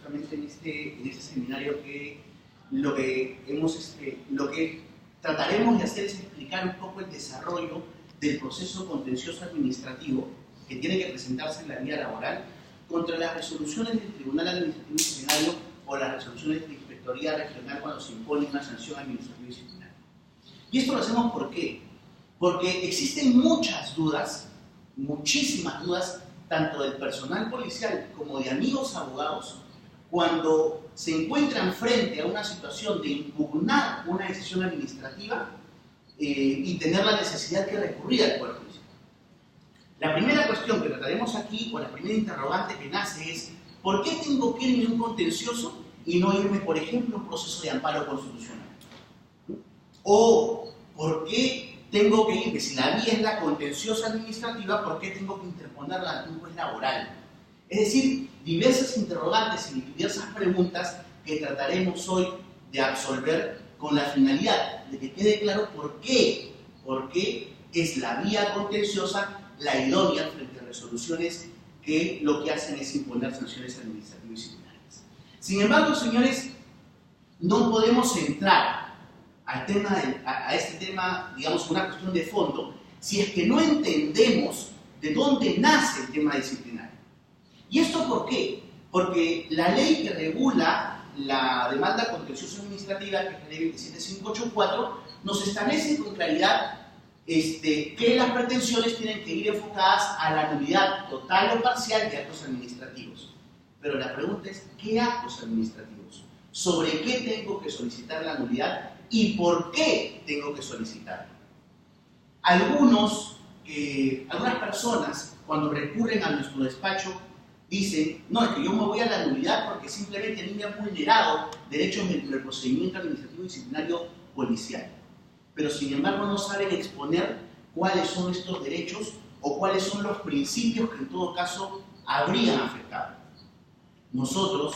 justamente en este seminario que lo que trataremos de hacer es explicar un poco el desarrollo del proceso contencioso administrativo que tiene que presentarse en la vía laboral contra las resoluciones del Tribunal Administrativo Disciplinario o las resoluciones de la Inspectoría Regional cuando se impone una sanción administrativa disciplinaria. Y esto lo hacemos ¿por qué? Porque existen muchas dudas, muchísimas dudas, tanto del personal policial como de amigos abogados, cuando se encuentran frente a una situación de impugnar una decisión administrativa y tener la necesidad de recurrir al Poder Judicial. La primera cuestión que trataremos aquí, o la primera interrogante que nace es, ¿por qué tengo que irme a un contencioso y no irme, por ejemplo, a un proceso de amparo constitucional? O, ¿por qué tengo que irme, si la vía es la contenciosa administrativa, ¿por qué tengo que interponerla ante un juez laboral? Es decir, diversas interrogantes y diversas preguntas que trataremos hoy de absolver con la finalidad de que quede claro por qué es la vía contenciosa la idónea frente a resoluciones que lo que hacen es imponer sanciones administrativas y disciplinarias. Sin embargo, señores, no podemos entrar a este tema, digamos, una cuestión de fondo, si es que no entendemos de dónde nace el tema disciplinario. ¿Y esto por qué? Porque la ley que regula la demanda contenciosa administrativa, que es la ley 27584, nos establece con claridad que las pretensiones tienen que ir enfocadas a la nulidad total o parcial de actos administrativos. Pero la pregunta es, ¿qué actos administrativos? ¿Sobre qué tengo que solicitar la nulidad y por qué tengo que solicitarlo? Algunas personas, cuando recurren a nuestro despacho, dicen, no, es que yo me voy a la nulidad porque simplemente a mí me han vulnerado derechos dentro del procedimiento administrativo disciplinario policial. Pero sin embargo no saben exponer cuáles son estos derechos o cuáles son los principios que en todo caso habrían afectado. Nosotros,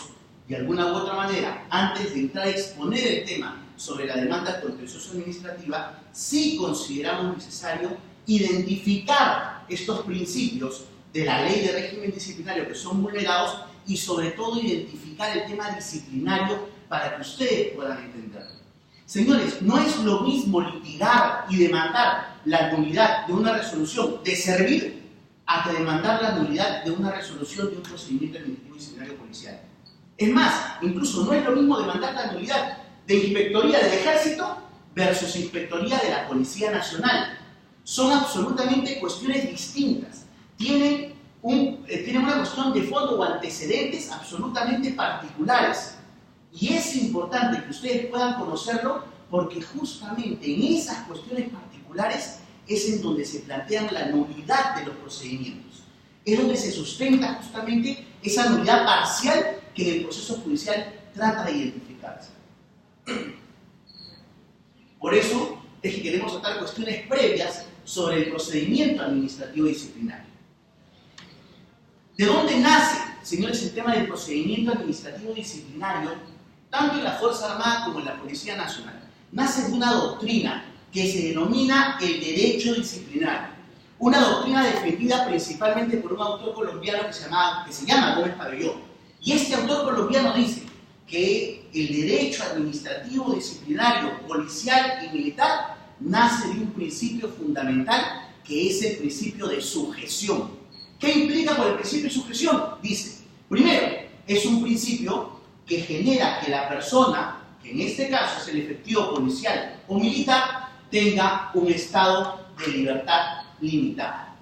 de alguna u otra manera, antes de entrar a exponer el tema sobre la demanda contenciosa administrativa, sí consideramos necesario identificar estos principios de la ley de régimen disciplinario que son vulnerados y sobre todo identificar el tema disciplinario para que ustedes puedan entenderlo. Señores, no es lo mismo litigar y demandar la nulidad de una resolución de servir a que demandar la nulidad de una resolución de un procedimiento administrativo disciplinario policial. Es más, incluso no es lo mismo demandar la nulidad de Inspectoría del Ejército versus Inspectoría de la Policía Nacional. Son absolutamente cuestiones distintas. Tienen una cuestión de fondo o antecedentes absolutamente particulares. Y es importante que ustedes puedan conocerlo porque justamente en esas cuestiones particulares es en donde se plantean la nulidad de los procedimientos. Es donde se sustenta justamente esa nulidad parcial que en el proceso judicial trata de identificarse. Por eso es que queremos tratar cuestiones previas sobre el procedimiento administrativo disciplinario. ¿De dónde nace, señores, el tema del procedimiento administrativo disciplinario, tanto en la Fuerza Armada como en la Policía Nacional? Nace de una doctrina que se denomina el derecho disciplinario. Una doctrina defendida principalmente por un autor colombiano que se llama Gómez Pabellón. Y este autor colombiano dice que el derecho administrativo disciplinario, policial y militar nace de un principio fundamental que es el principio de sujeción. ¿Qué implica por el principio de sujeción? Dice, primero, es un principio que genera que la persona, que en este caso es el efectivo policial o militar, tenga un estado de libertad limitada.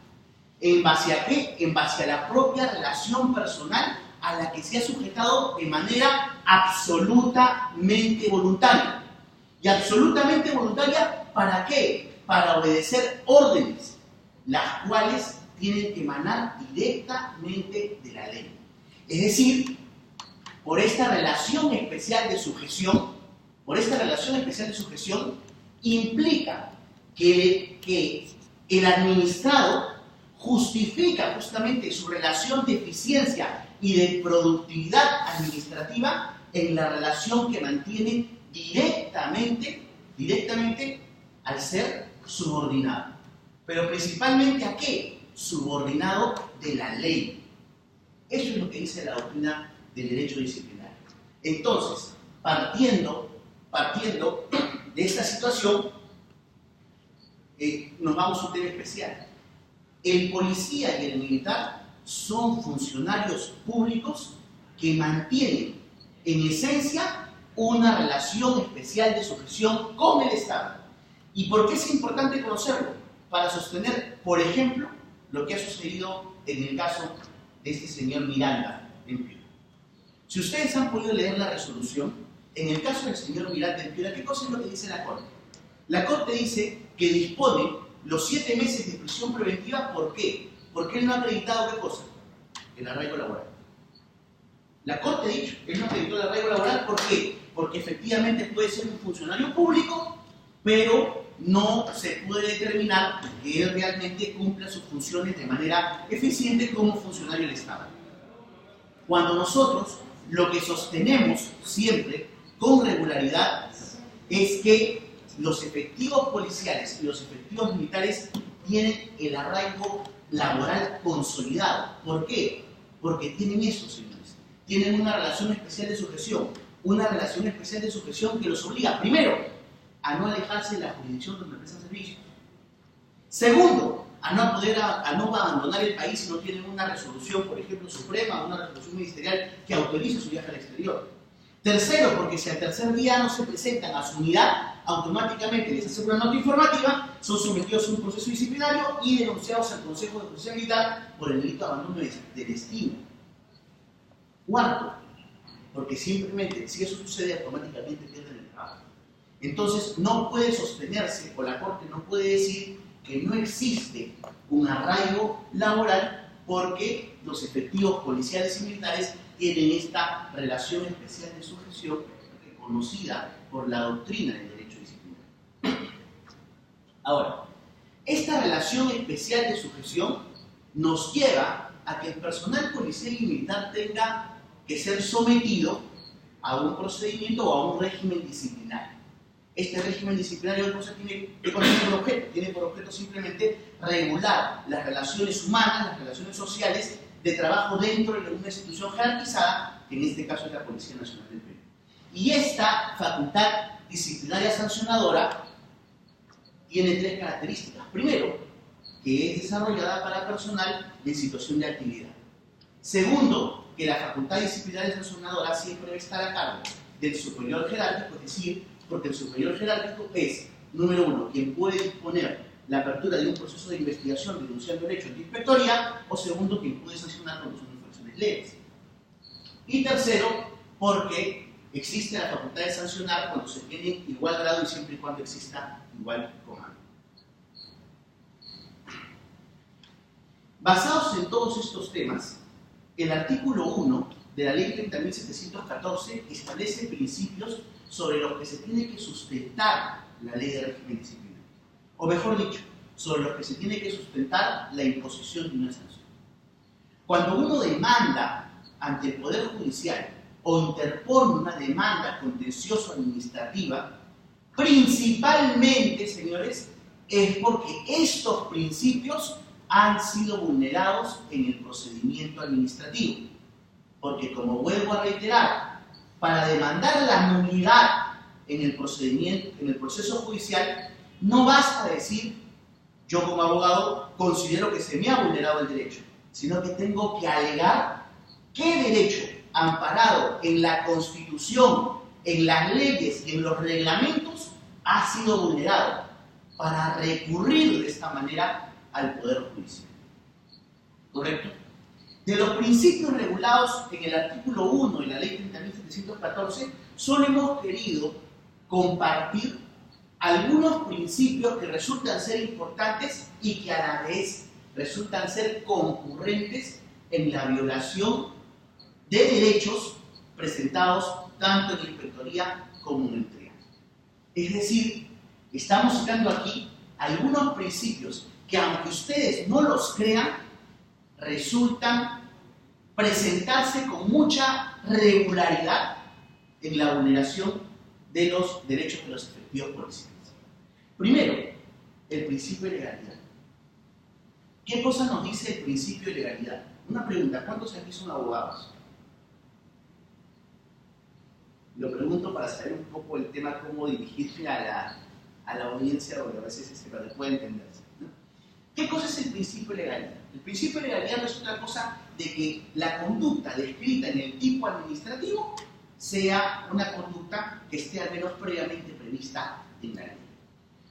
¿En base a qué? En base a la propia relación personal a la que se ha sujetado de manera absolutamente voluntaria. ¿Y absolutamente voluntaria para qué? Para obedecer órdenes, las cuales tienen que emanar directamente de la ley. Es decir, por esta relación especial de sujeción, implica que el administrado justifica justamente su relación de eficiencia y de productividad administrativa en la relación que mantiene directamente al ser subordinado. Pero principalmente ¿a qué? Subordinado de la ley. Eso es lo que dice la doctrina del derecho disciplinario. Entonces, partiendo de esta situación, nos vamos a un tema especial. El policía y el militar son funcionarios públicos que mantienen, en esencia, una relación especial de sujeción con el Estado. ¿Y por qué es importante conocerlo? Para sostener, por ejemplo, lo que ha sucedido en el caso de este señor Miranda en Piura. Si ustedes han podido leer la resolución, en el caso del señor Miranda en Piura, ¿qué cosa es lo que dice la Corte? La Corte dice que dispone los 7 meses de prisión preventiva. ¿Por qué? Porque él no ha acreditado ¿qué cosa? El arraigo laboral. La Corte ha dicho, él no acreditó el arraigo laboral. ¿Por qué? Porque efectivamente puede ser un funcionario público, pero no se puede determinar que él realmente cumpla sus funciones de manera eficiente como funcionario del Estado. Cuando nosotros lo que sostenemos siempre con regularidad es que los efectivos policiales y los efectivos militares tienen el arraigo laboral consolidado. ¿Por qué? Porque tienen eso, señores. Tienen una relación especial de sujeción. Una relación especial de sujeción que los obliga, primero, a no alejarse de la jurisdicción donde prestan servicios. Segundo, a no abandonar el país si no tienen una resolución, por ejemplo, suprema, una resolución ministerial que autorice su viaje al exterior. Tercero, porque si al tercer día no se presentan a su unidad, automáticamente les hacen una nota informativa, son sometidos a un proceso disciplinario y denunciados al Consejo de Justicia Militar por el delito de abandono de destino. Cuarto, porque simplemente, si eso sucede, automáticamente pierden el trabajo. Entonces, no puede sostenerse, o la Corte no puede decir que no existe un arraigo laboral porque los efectivos policiales y militares tienen esta relación especial de sujeción reconocida por la doctrina del derecho disciplinario. Ahora, esta relación especial de sujeción nos lleva a que el personal policial y militar tenga que ser sometido a un procedimiento o a un régimen disciplinario. Este régimen disciplinario tiene por objeto? Tiene por objeto simplemente regular las relaciones humanas, las relaciones sociales de trabajo dentro de una institución jerarquizada, que en este caso es la Policía Nacional del Perú. Y esta facultad disciplinaria sancionadora tiene 3 características. Primero, que es desarrollada para personal en situación de actividad. Segundo, que la facultad disciplinaria sancionadora siempre debe estar a cargo del superior jerárquico, es decir, porque el superior jerárquico es, número 1, quien puede disponer la apertura de un proceso de investigación denunciando el hecho de inspectoría, o segundo, quien puede sancionar cuando son infracciones leves. Y tercero, porque existe la facultad de sancionar cuando se tiene igual grado y siempre y cuando exista igual comando. Basados en todos estos temas, el artículo 1 de la Ley 30.714 establece principios sobre los que se tiene que sustentar la ley de régimen disciplinario. O mejor dicho, sobre los que se tiene que sustentar la imposición de una sanción. Cuando uno demanda ante el Poder Judicial o interpone una demanda contencioso-administrativa, principalmente, señores, es porque estos principios han sido vulnerados en el procedimiento administrativo. Porque, como vuelvo a reiterar, para demandar la nulidad en el procedimiento, en el proceso judicial, no basta decir, yo como abogado considero que se me ha vulnerado el derecho, sino que tengo que alegar qué derecho amparado en la Constitución, en las leyes y en los reglamentos ha sido vulnerado para recurrir de esta manera al Poder Judicial. ¿Correcto? De los principios regulados en el artículo 1 de la Ley 30.714, solo hemos querido compartir algunos principios que resultan ser importantes y que a la vez resultan ser concurrentes en la violación de derechos presentados tanto en la inspectoría como en el trial. Es decir, estamos citando aquí algunos principios que, aunque ustedes no los crean, resultan presentarse con mucha regularidad en la vulneración de los derechos de los efectivos policiales. Primero, el principio de legalidad. ¿Qué cosa nos dice el principio de legalidad? Una pregunta, ¿cuántos aquí son abogados? Lo pregunto para saber un poco el tema, cómo dirigirse a la audiencia, donde a veces para que pueda entenderse, ¿no? ¿Qué cosa es el principio de legalidad? El principio de legalidad no es otra cosa de que la conducta descrita en el tipo administrativo sea una conducta que esté al menos previamente prevista en la ley.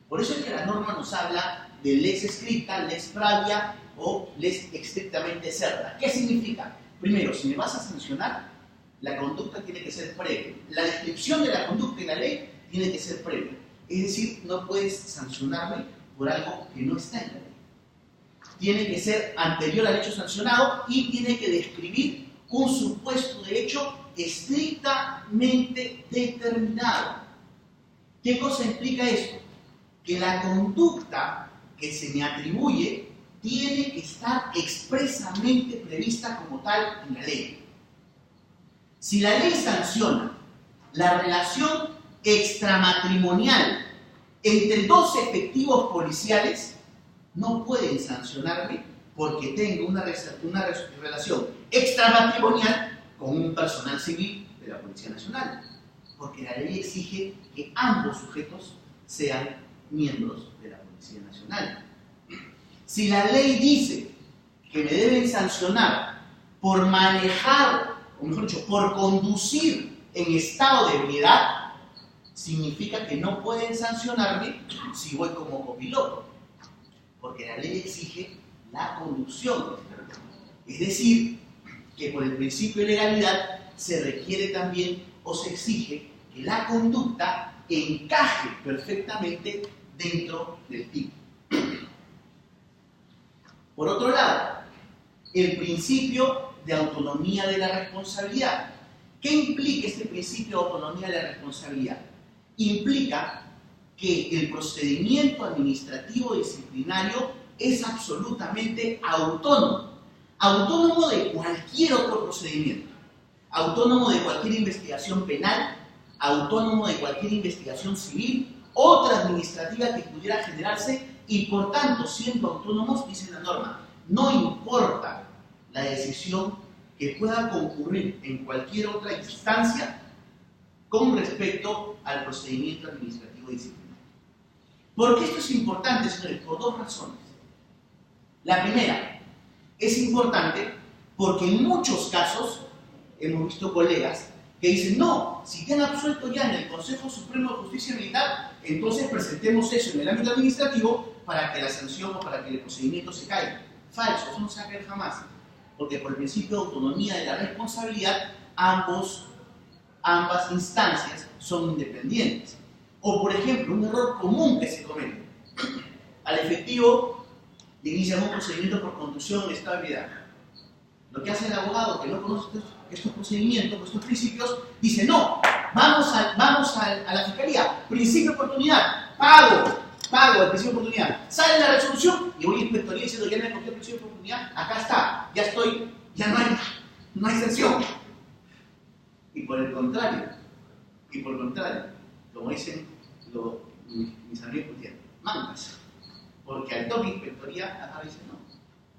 Por eso es que la norma nos habla de lex scripta, lex pravia o lex estrictamente certa. ¿Qué significa? Primero, si me vas a sancionar, la conducta tiene que ser previa. La descripción de la conducta en la ley tiene que ser previa. Es decir, no puedes sancionarme por algo que no está en la ley. Tiene que ser anterior al hecho sancionado y tiene que describir un supuesto de hecho estrictamente determinado. ¿Qué cosa implica esto? Que la conducta que se me atribuye tiene que estar expresamente prevista como tal en la ley. Si la ley sanciona la relación extramatrimonial entre dos efectivos policiales, no pueden sancionarme porque tengo una relación extramatrimonial con un personal civil de la Policía Nacional, porque la ley exige que ambos sujetos sean miembros de la Policía Nacional. Si la ley dice que me deben sancionar por manejar, o mejor dicho, por conducir en estado de ebriedad, significa que no pueden sancionarme si voy como copiloto, porque la ley exige la conducción. Es decir, que por el principio de legalidad se requiere también o se exige que la conducta encaje perfectamente dentro del tipo. Por otro lado, el principio de autonomía de la responsabilidad. ¿Qué implica este principio de autonomía de la responsabilidad? Implica que el procedimiento administrativo disciplinario es absolutamente autónomo. Autónomo de cualquier otro procedimiento. Autónomo de cualquier investigación penal, autónomo de cualquier investigación civil, otra administrativa que pudiera generarse, y por tanto, siendo autónomos, dice la norma, no importa la decisión que pueda concurrir en cualquier otra instancia con respecto al procedimiento administrativo disciplinario. ¿Por qué esto es importante, señores? Por dos razones. La primera, es importante porque en muchos casos hemos visto colegas que dicen, no, si te han absuelto ya en el Consejo Supremo de Justicia Militar, entonces presentemos eso en el ámbito administrativo para que la sanción o para que el procedimiento se caiga. Falso, eso no se va a caer jamás, porque por el principio de autonomía de la responsabilidad, ambas instancias son independientes. O por ejemplo, un error común que se comete. Al efectivo le inician un procedimiento por conducción en estado de ebriedad. Lo que hace el abogado que no conoce estos procedimientos, estos principios, dice, no, vamos a la fiscalía, principio de oportunidad, pago el principio de oportunidad. Sale la resolución y voy a inspectoría diciendo, ya me encontré el principio de oportunidad, acá está, ya estoy, ya no hay sanción. Y por el contrario, como dicen mis amigos, mangas. Porque al toque inspectoría, acá dice no.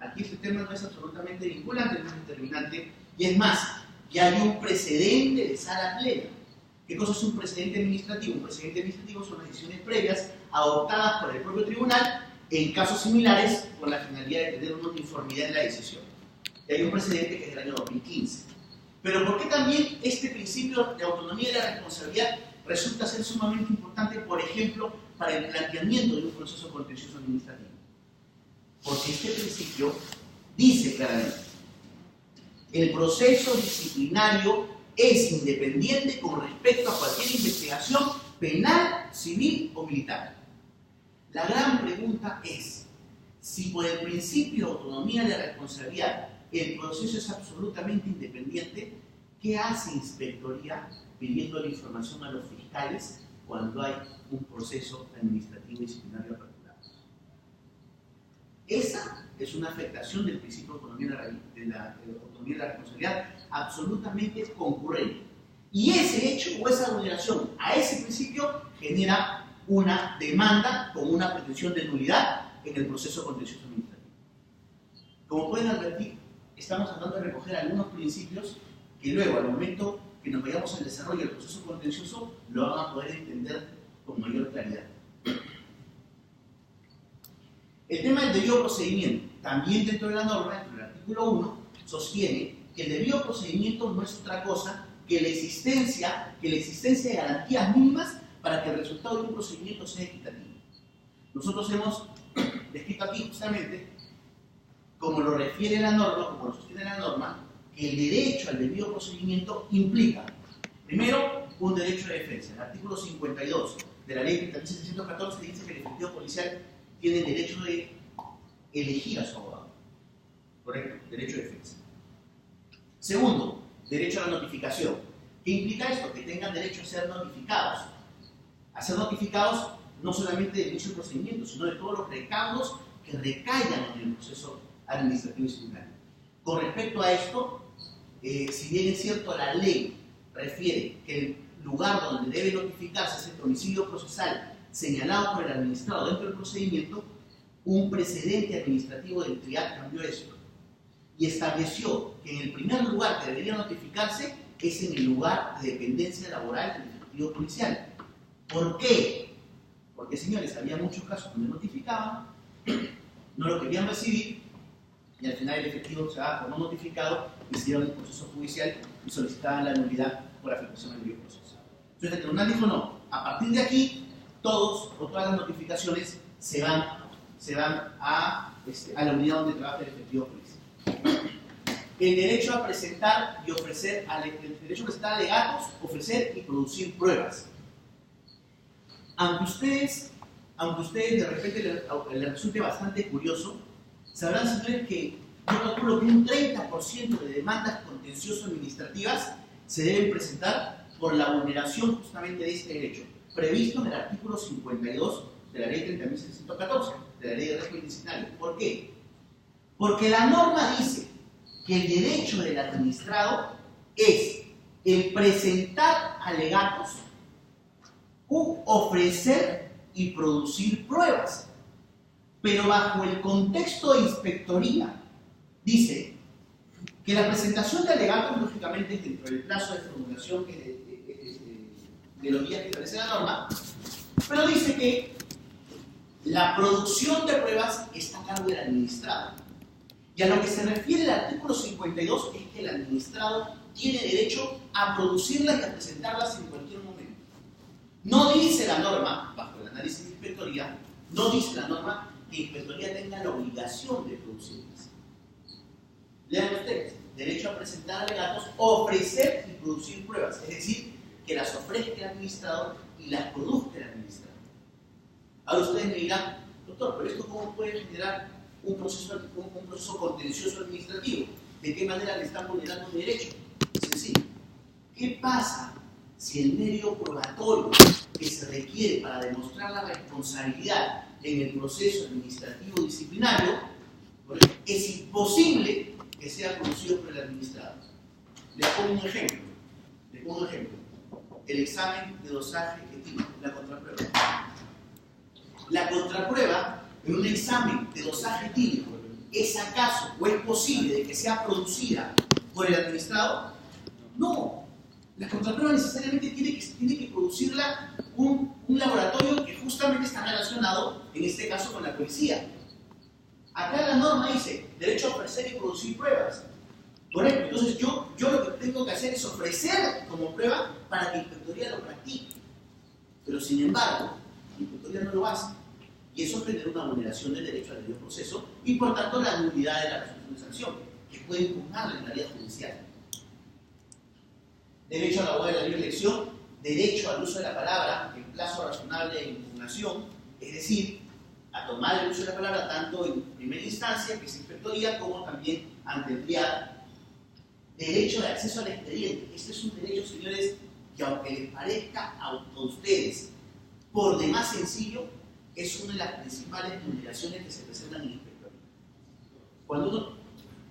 Aquí este tema no es absolutamente vinculante, no es determinante, y es más, ya hay un precedente de sala plena. ¿Qué cosa es un precedente administrativo? Un precedente administrativo son las decisiones previas adoptadas por el propio tribunal en casos similares con la finalidad de tener una uniformidad en la decisión. Y hay un precedente que es del año 2015. Pero ¿por qué también este principio de autonomía de la responsabilidad resulta ser sumamente importante, por ejemplo, para el planteamiento de un proceso contencioso administrativo? Porque este principio dice claramente, el proceso disciplinario es independiente con respecto a cualquier investigación penal, civil o militar. La gran pregunta es, si por el principio de autonomía de la responsabilidad el proceso es absolutamente independiente, ¿qué hace Inspectoría pidiendo la información a los fiscales cuando hay un proceso administrativo y disciplinario aperturado? Esa es una afectación del principio de autonomía de la responsabilidad absolutamente concurrente. Y ese hecho o esa vulneración a ese principio genera una demanda con una pretensión de nulidad en el proceso contencioso administrativo. Como pueden advertir, estamos tratando de recoger algunos principios que luego, al momento que nos vayamos al desarrollo del proceso contencioso, lo van a poder entender con mayor claridad. El tema del debido procedimiento, también dentro de la norma, dentro del artículo 1, sostiene que el debido procedimiento no es otra cosa que la existencia de garantías mínimas para que el resultado de un procedimiento sea equitativo. Nosotros hemos descrito aquí justamente, como lo refiere la norma, como lo sostiene la norma, que el derecho al debido procedimiento implica, primero, un derecho de defensa. El artículo 52 de la ley 30.614 dice que el efectivo policial tiene el derecho de elegir a su abogado. Correcto, derecho de defensa. Segundo, derecho a la notificación. ¿Qué implica esto? Que tengan derecho a ser notificados. A ser notificados no solamente del inicio del procedimiento, sino de todos los recaudos que recaigan en el proceso administrativo disciplinario. Con respecto a esto, si bien es cierto, la ley refiere que el lugar donde debe notificarse es el domicilio procesal señalado por el administrado dentro del procedimiento, un precedente administrativo del TRIAC cambió esto y estableció que en el primer lugar que debería notificarse es en el lugar de dependencia laboral del efectivo policial. ¿Por qué? Porque, señores, había muchos casos donde notificaban, no lo querían recibir y al final el efectivo se daba por no notificado, hicieron el proceso judicial y solicitaban la nulidad por afectación al debido proceso. Entonces el tribunal dijo no, a partir de aquí todas las notificaciones se van a la unidad donde trabaja el efectivo policial. El derecho a presentar y ofrecer, el derecho a presentar alegatos, ofrecer y producir pruebas. Aunque ustedes de repente les resulte bastante curioso, sabrán, señores, que yo calculo que un 30% de demandas contencioso-administrativas se deben presentar por la vulneración justamente de este derecho, previsto en el artículo 52 de la ley 30.614, de la ley de régimen disciplinario. ¿Por qué? Porque la norma dice que el derecho del administrado es el presentar alegatos u ofrecer y producir pruebas. Pero bajo el contexto de inspectoría, dice que la presentación de alegatos, lógicamente, dentro del plazo de formulación de los días que establece la norma, pero dice que la producción de pruebas está a cargo del administrado. Y a lo que se refiere el artículo 52 es que el administrado tiene derecho a producirlas y a presentarlas en cualquier momento. No dice la norma, bajo el análisis de inspectoría, no dice la norma que inspectoría tenga la obligación de producirlas. Lean ustedes, derecho a presentar alegatos, ofrecer y producir pruebas, es decir, que las ofrezca el administrador y las produzca el administrador. Ahora ustedes me dirán, doctor, pero esto ¿cómo puede generar un proceso contencioso administrativo? ¿De qué manera le están vulnerando un derecho? Sencillo. ¿Qué pasa si el medio probatorio que se requiere para demostrar la responsabilidad en el proceso administrativo disciplinario es imposible que sea producido por el administrador? Les pongo un ejemplo. El examen de dosaje etílico, la contraprueba. La contraprueba en un examen de dosaje etílico, ¿es acaso o es posible de que sea producida por el administrador? No. La contraprueba necesariamente tiene que producirla un laboratorio que justamente está relacionado, en este caso, con la policía. Acá la norma dice, derecho a ofrecer y producir pruebas. Correcto, entonces yo lo que tengo que hacer es ofrecer como prueba para que la inspectoría lo practique. Pero sin embargo, la inspectoría no lo hace. Y eso genera una vulneración del derecho al debido proceso y por tanto la nulidad de la resolución de sanción, que puede impugnarla en la vía judicial. Derecho a la abogada de la libre elección, derecho al uso de la palabra en plazo razonable de impugnación, es decir, a tomar el uso de la palabra tanto en primera instancia, que es inspectoría, como también ante el TRIAC. Derecho de acceso al expediente. Este es un derecho, señores, que aunque les parezca a ustedes por demás sencillo, es una de las principales vulneraciones que se presentan en la inspectoría. Cuando uno...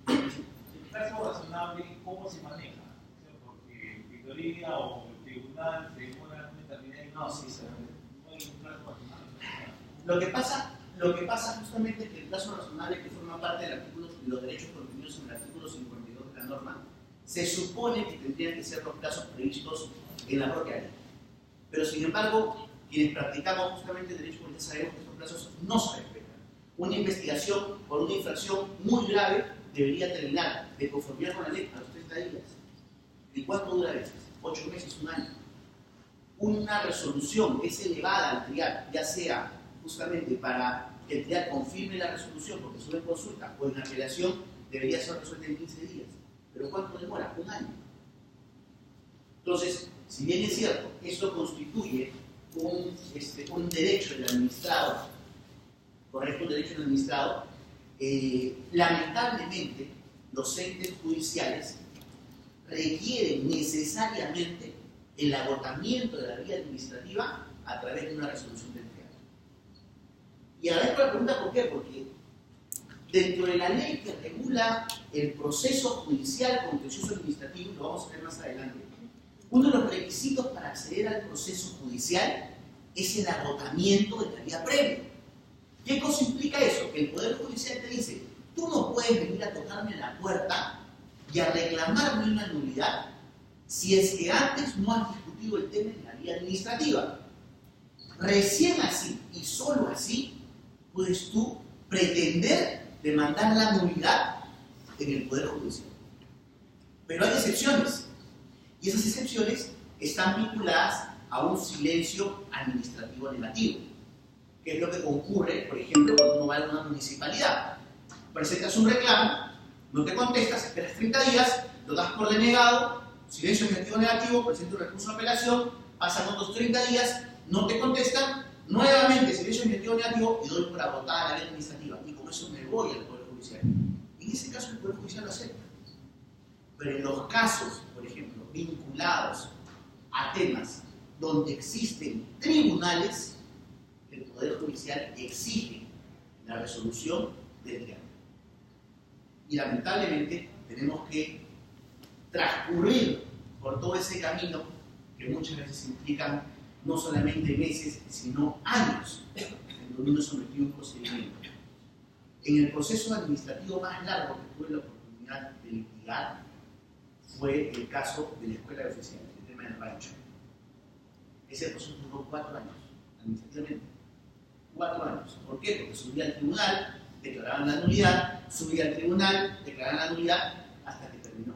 El plazo razonable, ¿cómo se maneja? Porque inspectoría o el tribunal se demora una eternidad y no hay un plazo razonable. Lo que pasa justamente es que el plazo razonable, que forma parte del artículo, de los derechos contenidos en el artículo 52 de la norma, Se supone que tendrían que ser los plazos previstos en la propia ley. Pero sin embargo, quienes practicamos justamente el derecho policial sabemos que estos plazos no se respetan. Una investigación por una infracción muy grave debería terminar de conformidad con la ley a los 30 días. ¿Y cuánto dura a veces? 8 meses, un año. Una resolución es elevada al trial, ya sea justamente para que el trial confirme la resolución porque sube en consulta o en apelación, debería ser resuelta en 15 días. ¿Pero cuánto demora? Un año. Entonces, si bien es cierto, eso constituye un derecho del administrado, correcto, un derecho del administrado, lamentablemente los entes judiciales requieren necesariamente el agotamiento de la vía administrativa a través de una resolución del trial. Y agradezco la pregunta, ¿por qué? Porque dentro de la ley que regula el proceso judicial contencioso administrativo, lo vamos a ver más adelante, uno de los requisitos para acceder al proceso judicial es el agotamiento de la vía previa. ¿Qué cosa implica eso? Que el Poder Judicial te dice, tú no puedes venir a tocarme la puerta y a reclamarme una nulidad si es que antes no has discutido el tema en la vía administrativa. Recién así, y solo así, puedes tú pretender demandar la nulidad en el Poder Judicial. Pero hay excepciones, y esas excepciones están vinculadas a un silencio administrativo negativo, que es lo que ocurre, por ejemplo, cuando uno va a una municipalidad. Presentas un reclamo, no te contestas, esperas 30 días, lo das por denegado, silencio administrativo negativo, presenta un recurso de apelación, pasan otros 30 días, no te contestan, nuevamente silencio administrativo negativo y doy por agotada la vía administrativa. Y con eso me voy al Poder Judicial. Y en ese caso el Poder Judicial lo acepta. Pero en los casos, por ejemplo, vinculados a temas donde existen tribunales, el Poder Judicial exige la resolución del trial. Y lamentablemente tenemos que transcurrir por todo ese camino que muchas veces implican no solamente meses, sino años en donde uno es sometido a un procedimiento. En el proceso administrativo más largo que tuve la oportunidad de litigar fue el caso de la Escuela de Oficiales, el tema del rancho. Ese proceso duró 4 años, administrativamente. 4 años. ¿Por qué? Porque subía al tribunal, declaraban la nulidad, subía al tribunal, declaraban la nulidad, hasta que terminó.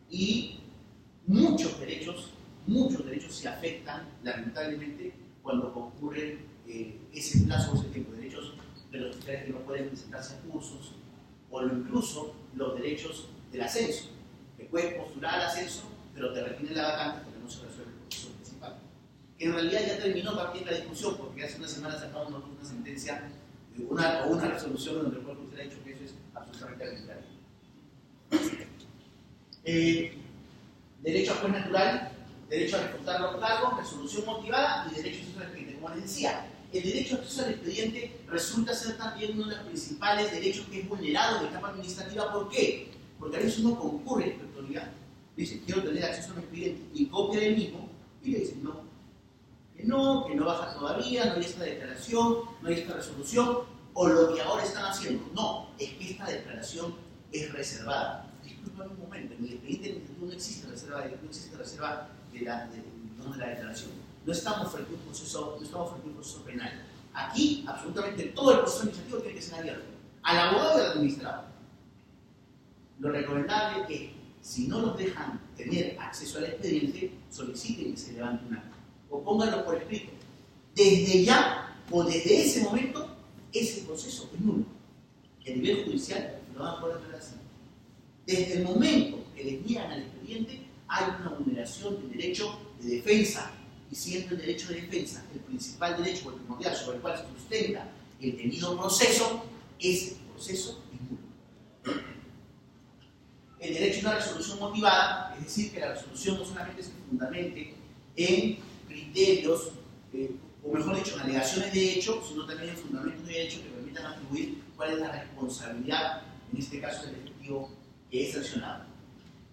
Y muchos derechos se afectan, lamentablemente, cuando concurre ese plazo o ese tiempo. Derechos de los oficiales que no pueden presentarse a cursos, o incluso los derechos del ascenso, que puedes postular al ascenso, pero te retienen la vacante porque no se resuelve el proceso principal. Que en realidad ya terminó también la discusión, porque hace una semana sacamos una sentencia o una resolución donde el Poder Judicial ha dicho que eso es absolutamente arbitrario. Derecho a juez natural, derecho a refutar los cargos, resolución motivada y derecho a acceso al expediente. Como les decía, el derecho a acceso al expediente resulta ser también uno de los principales derechos que es vulnerado en la etapa administrativa. ¿Por qué? Porque a veces uno concurre a la inspectoría, dice, quiero tener acceso al expediente y copia del mismo, y le dicen, que no baja todavía, no hay esta declaración, no hay esta resolución, o lo que ahora están haciendo. No, es que esta declaración es reservada. Disculpen un momento, en el expediente no existe reserva de la declaración. No estamos frente a un proceso penal. Aquí, absolutamente todo el proceso administrativo tiene que ser abierto al abogado y al administrado. Lo recomendable es que, si no los dejan tener acceso al expediente, soliciten que se levante un acta o pónganlo por escrito. Desde ya o desde ese momento, ese proceso es nulo. Y a nivel judicial lo van a poder ver así. Desde el momento que les niegan al expediente, hay una vulneración del derecho de defensa. Y siendo el derecho de defensa el principal derecho o el primordial sobre el cual se sustenta el debido proceso, ese proceso es nulo. El derecho a una resolución motivada, es decir, que la resolución no solamente se fundamente en criterios, o mejor dicho, en alegaciones de hecho, sino también en fundamentos de hecho que permitan atribuir cuál es la responsabilidad, en este caso del efectivo que es sancionado.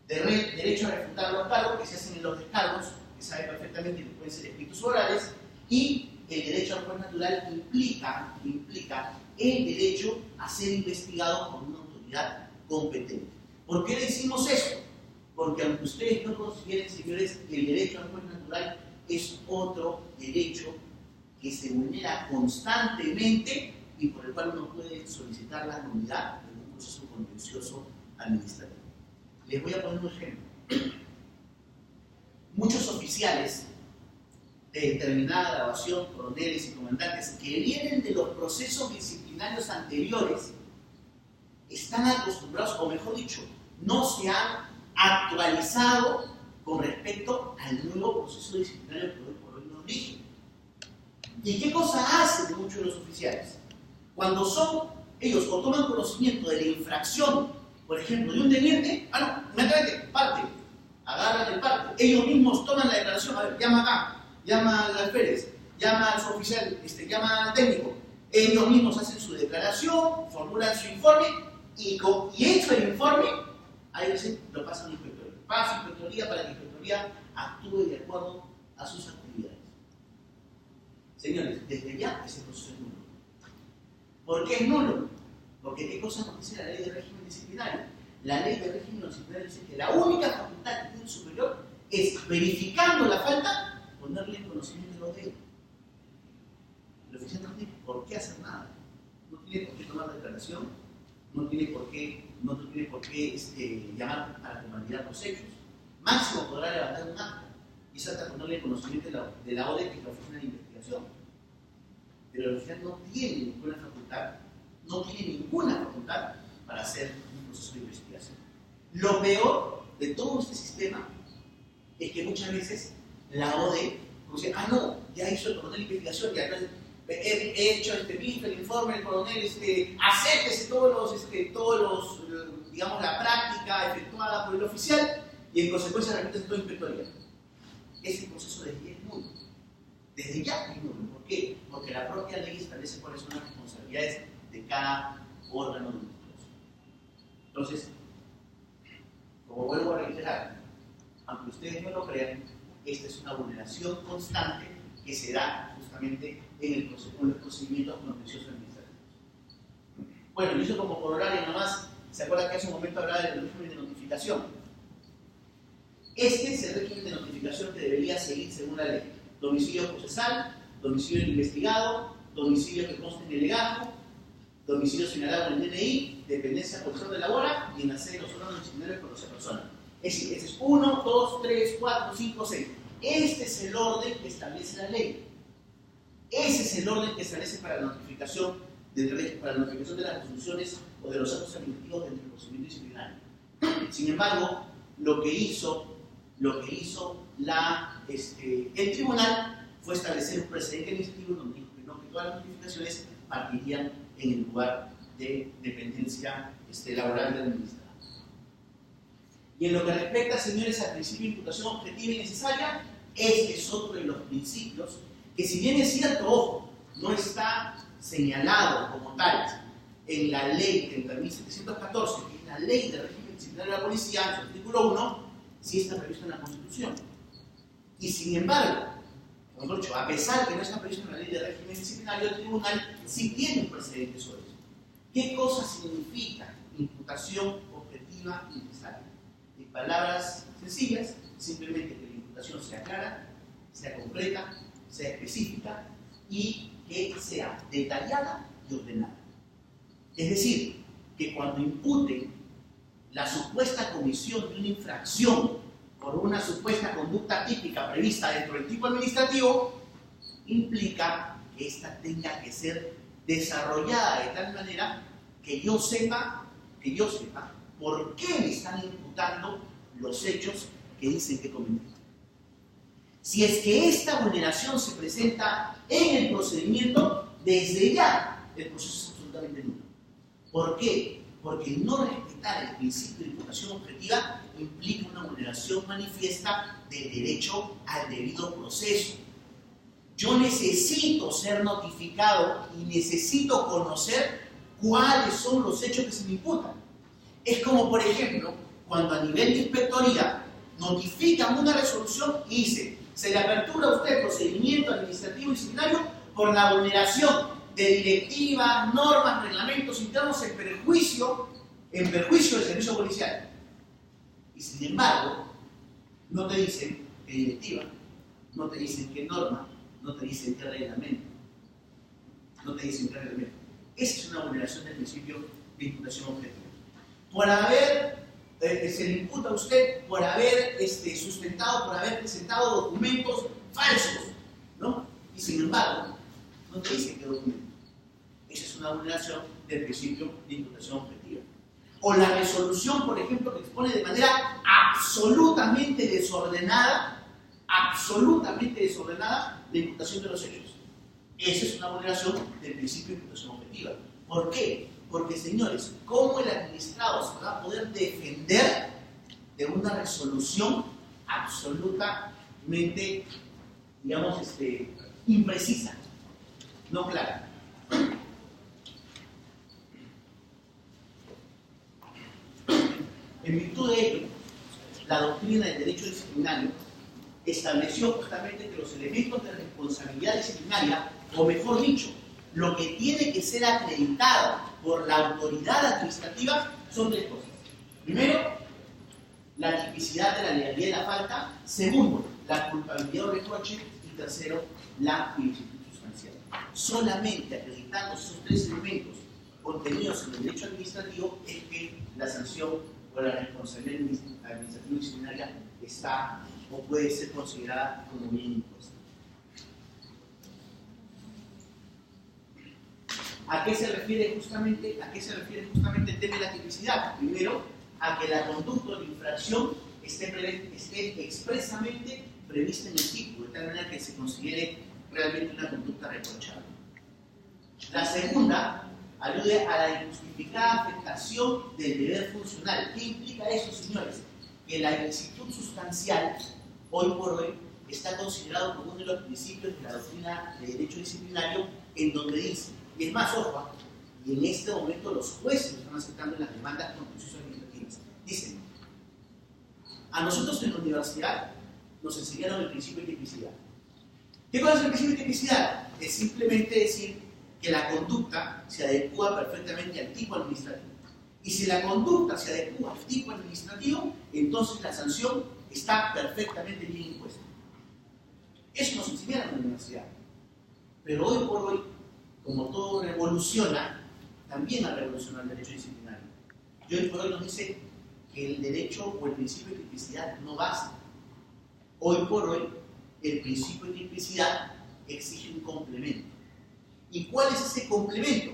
Derecho a refutar los cargos que se hacen en los descargos, que sabe perfectamente que pueden ser escritos orales, y el derecho al juez natural implica el derecho a ser investigado por una autoridad competente. ¿Por qué decimos eso? Porque aunque ustedes no consideren, señores, que el derecho al juez natural es otro derecho que se vulnera constantemente y por el cual uno puede solicitar la nulidad en un proceso contencioso administrativo. Les voy a poner un ejemplo. Muchos oficiales de determinada graduación, coroneles y comandantes, que vienen de los procesos disciplinarios anteriores, están acostumbrados, o mejor dicho, no se han actualizado con respecto al nuevo proceso disciplinario que hoy por hoy nos rige. ¿Y qué cosa hacen muchos de los oficiales? Cuando ellos o toman conocimiento de la infracción, por ejemplo, de un teniente, inmediatamente, parte, agarran el parte, ellos mismos toman la declaración, a ver, llama acá, llama al alférez, llama al suboficial, llama al técnico, ellos mismos hacen su declaración, formulan su informe, y hecho el informe, ahí dicen, lo pasan a la inspectoría. Pasa a la inspectoría para que la inspectoría actúe de acuerdo a sus actividades. Señores, desde ya ese proceso es nulo. ¿Por qué es nulo? Porque ¿qué cosa nos dice la ley de régimen disciplinario? La ley de régimen disciplinario dice que la única facultad que tiene el superior es, verificando la falta, ponerle en conocimiento de los delitos. El oficial no tiene por qué hacer nada. No tiene por qué tomar declaración, no tiene por qué llamar a la convalidar los hechos. Máximo podrá levantar un acta y es hasta ponerle conocimiento de la ODE, que es la oficina de investigación. Pero el oficial no tiene ninguna facultad para hacer un proceso de investigación. Lo peor de todo este sistema es que muchas veces la ODE dice, no, ya hizo el coronel de investigación, ya he hecho el informe del coronel, acéptese todos los, digamos, la práctica efectuada por el oficial y en consecuencia remite todo inspectoría. Ese proceso desde ya es nulo. Desde ya es nulo. ¿Por qué? Porque la propia ley establece cuáles son las responsabilidades de cada órgano de investigación. Entonces, como vuelvo a reiterar, aunque ustedes no lo crean, esta es una vulneración constante que se da justamente en los procedimientos contenciosos administrativos. Bueno, y eso como corolario nomás, ¿se acuerdan que hace un momento hablaba del régimen de notificación? Este es el régimen de notificación que debería seguir según la ley. Domicilio procesal, domicilio del investigado, domicilio que conste en el legajo, domicilio señalado en el DNI, dependencia policial de la hora y en la sede de los órganos disciplinarios por esa persona. Es decir, este es 1, 2, 3, 4, 5, 6. Este es el orden que establece la ley. Ese es el orden que establece para la notificación de las resoluciones o de los actos administrativos dentro del procedimiento disciplinario. Sin embargo, lo que hizo el tribunal fue establecer un precedente administrativo donde dijo que todas las notificaciones partirían en el lugar de dependencia laboral del administrador. Y en lo que respecta, señores, al principio de imputación objetiva y necesaria, este es otro de los principios que, si bien es cierto, ojo, no está señalado como tal en la ley 30.714, que es la ley de régimen disciplinario de la policía, en su artículo 1, sí está previsto en la Constitución. Y sin embargo, mejor dicho, a pesar que no está previsto en la ley de régimen disciplinario, el tribunal sí tiene un precedente sobre eso. ¿Qué cosa significa imputación objetiva y necesaria? En palabras sencillas, simplemente que la imputación sea clara, sea completa, sea específica y que sea detallada y ordenada. Es decir, que cuando imputen la supuesta comisión de una infracción por una supuesta conducta típica prevista dentro del tipo administrativo, implica que ésta tenga que ser desarrollada de tal manera que yo sepa por qué me están imputando los hechos que dicen que cometí. Si es que esta vulneración se presenta en el procedimiento, desde ya el proceso es absolutamente nulo. ¿Por qué? Porque no respetar el principio de imputación objetiva implica una vulneración manifiesta del derecho al debido proceso. Yo necesito ser notificado y necesito conocer cuáles son los hechos que se me imputan. Es como, por ejemplo, cuando a nivel de inspectoría notifican una resolución y dice: se le apertura a usted procedimiento administrativo y disciplinario por la vulneración de directivas, normas, reglamentos internos en perjuicio del servicio policial. Y sin embargo, no te dicen qué directiva, no te dicen qué norma, no te dicen qué reglamento. No te dicen qué reglamento. Esa es una vulneración del principio de imputación objetiva. Por haber, se le imputa a usted por haber sustentado, por haber presentado documentos falsos, ¿no? Y sin embargo, no te dicen qué documento. Esa es una vulneración del principio de imputación objetiva. O la resolución, por ejemplo, que expone de manera absolutamente desordenada la imputación de los hechos. Esa es una vulneración del principio de imputación objetiva. ¿Por qué? Porque, señores, ¿cómo el administrado se va a poder defender de una resolución absolutamente, digamos, imprecisa, no clara? En virtud de ello, la doctrina del derecho disciplinario estableció justamente que los elementos de responsabilidad disciplinaria, o mejor dicho, lo que tiene que ser acreditado por la autoridad administrativa son tres cosas. Primero, la tipicidad de la legalidad de la falta. Segundo, la culpabilidad o reproche. Y tercero, la ilicitud sustancial. Solamente acreditando esos tres elementos contenidos en el derecho administrativo es que la sanción o la responsabilidad administrativa disciplinaria está o puede ser considerada como bien impuesta. ¿A qué se refiere justamente el tema de la tipicidad? Primero, a que la conducta de infracción esté expresamente prevista en el tipo, de tal manera que se considere realmente una conducta reprochable. La segunda, alude a la injustificada afectación del deber funcional. ¿Qué implica eso, señores? Que la ilicitud sustancial, hoy por hoy, está considerado como uno de los principios de la doctrina de derecho disciplinario, en donde dice, y es más, ojo, y en este momento los jueces están aceptando en las demandas contenciosas administrativas. Dicen, a nosotros en la universidad nos enseñaron el principio de tipicidad. ¿Qué cosa es el principio de tipicidad? Es simplemente decir que la conducta se adecua perfectamente al tipo administrativo. Y si la conducta se adecua al tipo administrativo, entonces la sanción está perfectamente bien impuesta. Eso nos enseñaron en la universidad. Pero hoy por hoy, como todo revoluciona, también ha revolucionado el derecho disciplinario. Y hoy por hoy nos dice que el derecho o el principio de tipicidad no basta. Hoy por hoy, el principio de tipicidad exige un complemento. ¿Y cuál es ese complemento?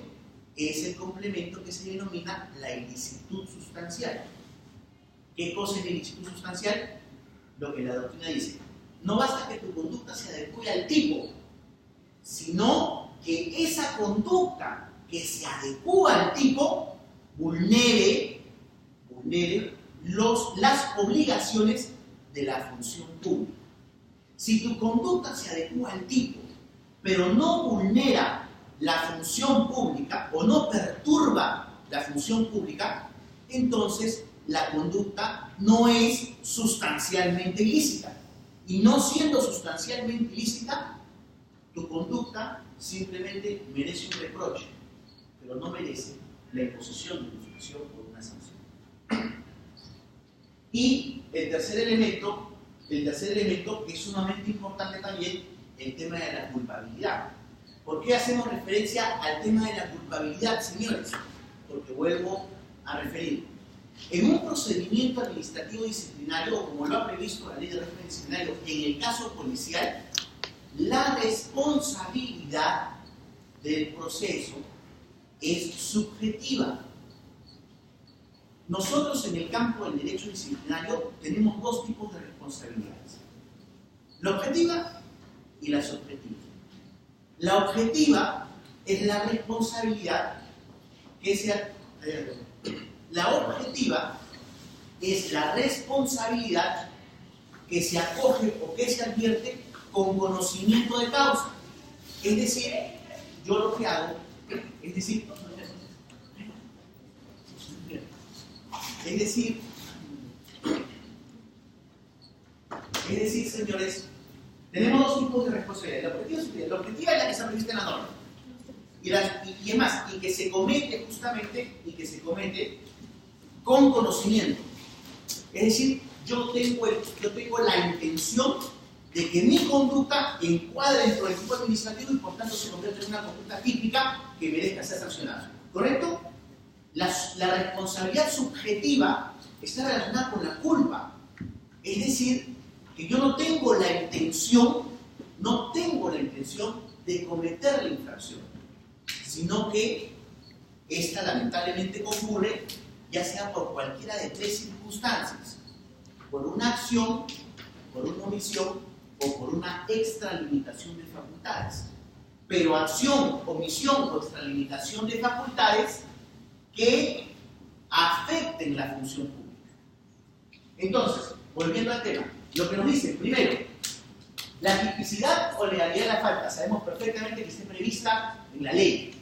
Es el complemento que se denomina la ilicitud sustancial. ¿Qué cosa es la ilicitud sustancial? Lo que la doctrina dice. No basta que tu conducta se adecue al tipo, sino que esa conducta que se adecua al tipo vulnere las obligaciones de la función pública. Si tu conducta se adecua al tipo, pero no vulnera la función pública o no perturba la función pública, entonces la conducta no es sustancialmente ilícita. Y no siendo sustancialmente ilícita, tu conducta simplemente merece un reproche, pero no merece la imposición de una infracción o una sanción. Y el tercer elemento que es sumamente importante también, el tema de la culpabilidad. ¿Por qué hacemos referencia al tema de la culpabilidad, señores? Porque vuelvo a referir. En un procedimiento administrativo disciplinario, como lo ha previsto la ley de régimen disciplinario, en el caso policial, la responsabilidad del proceso es subjetiva. Nosotros en el campo del derecho disciplinario tenemos dos tipos de responsabilidades: la objetiva y la subjetiva. La objetiva es la responsabilidad que se... La objetiva es la responsabilidad que se acoge o que se advierte con conocimiento de causa. Es decir, yo lo que hago, es decir, señores, tenemos dos tipos de responsabilidad. La objetiva es la que se prevista en la norma. Y es más, y que se comete con conocimiento. Es decir, yo tengo la intención de que mi conducta encuadre dentro del tipo administrativo y por tanto se convierta en una conducta típica que merezca ser sancionada. ¿Correcto? La responsabilidad subjetiva está relacionada con la culpa. Es decir, que yo no tengo la intención de cometer la infracción, sino que esta lamentablemente ocurre ya sea por cualquiera de tres circunstancias: por una acción, por una omisión o por una extralimitación de facultades. Pero acción, omisión o extralimitación de facultades que afecten la función pública. Entonces, volviendo al tema, lo que nos dice, primero, la tipicidad o legalidad de la falta, sabemos perfectamente que esté prevista en la ley.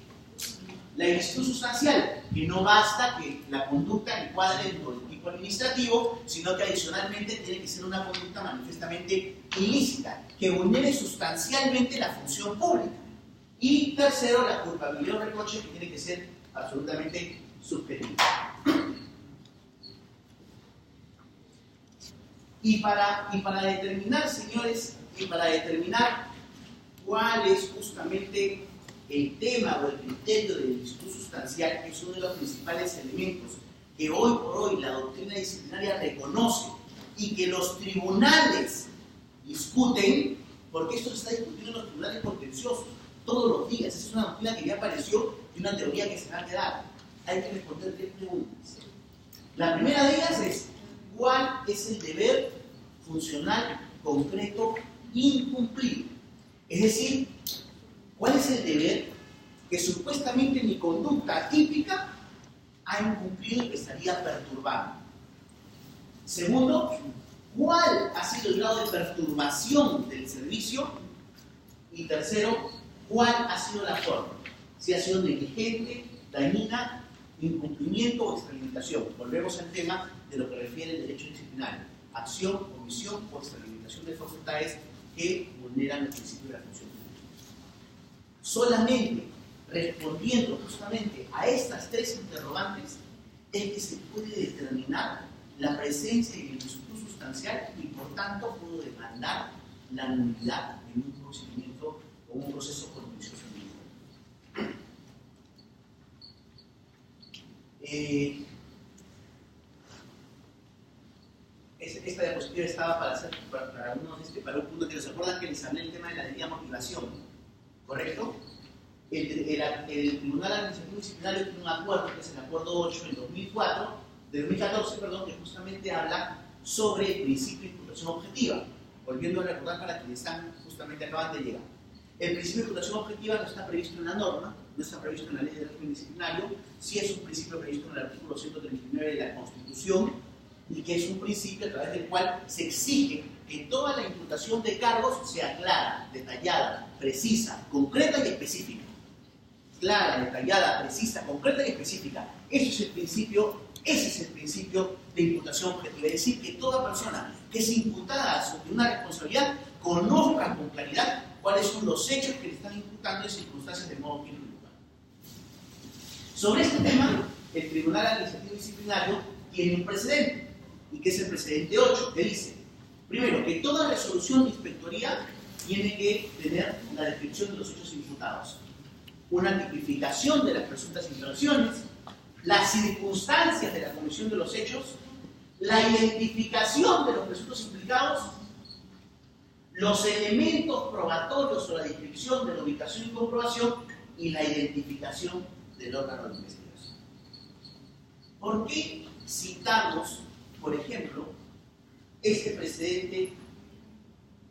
La ilicitud sustancial, que no basta que la conducta encuadre dentro del tipo administrativo, sino que adicionalmente tiene que ser una conducta manifiestamente ilícita, que vulnere sustancialmente la función pública. Y tercero, la culpabilidad o reproche, que tiene que ser absolutamente subjetiva. Y para determinar, señores, cuál es justamente el tema o el criterio del ilicitud sustancial, que es uno de los principales elementos que hoy por hoy la doctrina disciplinaria reconoce y que los tribunales discuten, porque esto se está discutiendo en los tribunales contenciosos todos los días. Esa es una doctrina que ya apareció y una teoría que se va a quedar. Hay que responder tres preguntas. La primera de ellas es: ¿cuál es el deber funcional concreto incumplido? Es decir, ¿cuál es el deber que supuestamente mi conducta atípica ha incumplido y que estaría perturbando? Segundo, ¿cuál ha sido el grado de perturbación del servicio? Y tercero, ¿cuál ha sido la forma? Si ha sido negligente, dañina, incumplimiento o extralimitación. Volvemos al tema de lo que refiere el derecho disciplinario: acción, omisión o extralimitación de facultades que vulneran el principio de la función pública. Solamente respondiendo justamente a estas tres interrogantes es que se puede determinar la presencia de ilicitud sustancial y por tanto puedo demandar la nulidad en un procedimiento o un proceso contencioso administrativo. Esta diapositiva estaba para un punto que nos acuerdan que les hablé el tema de la debida motivación, ¿correcto? El Tribunal Administrativo Disciplinario tiene un acuerdo, que es el Acuerdo 8 del 2014, que justamente habla sobre el principio de imputación objetiva. Volviendo a recordar para quienes acaban de llegar. El principio de imputación objetiva no está previsto en la norma, no está previsto en la ley de régimen disciplinario, sí es un principio previsto en el artículo 139 de la Constitución, y que es un principio a través del cual se exige que toda la imputación de cargos sea clara, detallada, precisa, concreta y específica. Clara, detallada, precisa, concreta y específica. Ese es el principio de imputación objetiva. Es decir, que toda persona que es imputada sobre una responsabilidad conozca con claridad cuáles son los hechos que le están imputando en circunstancias de modo que imputar. Sobre este tema, el Tribunal Administrativo Disciplinario tiene un precedente, y que es el precedente 8, que dice, primero, que toda resolución de inspectoría tiene que tener la descripción de los hechos imputados, una tipificación de las presuntas infracciones, las circunstancias de la comisión de los hechos, la identificación de los presuntos implicados, los elementos probatorios o la descripción de la ubicación y comprobación y la identificación del órgano de investigación. ¿Por qué citamos, por ejemplo, este precedente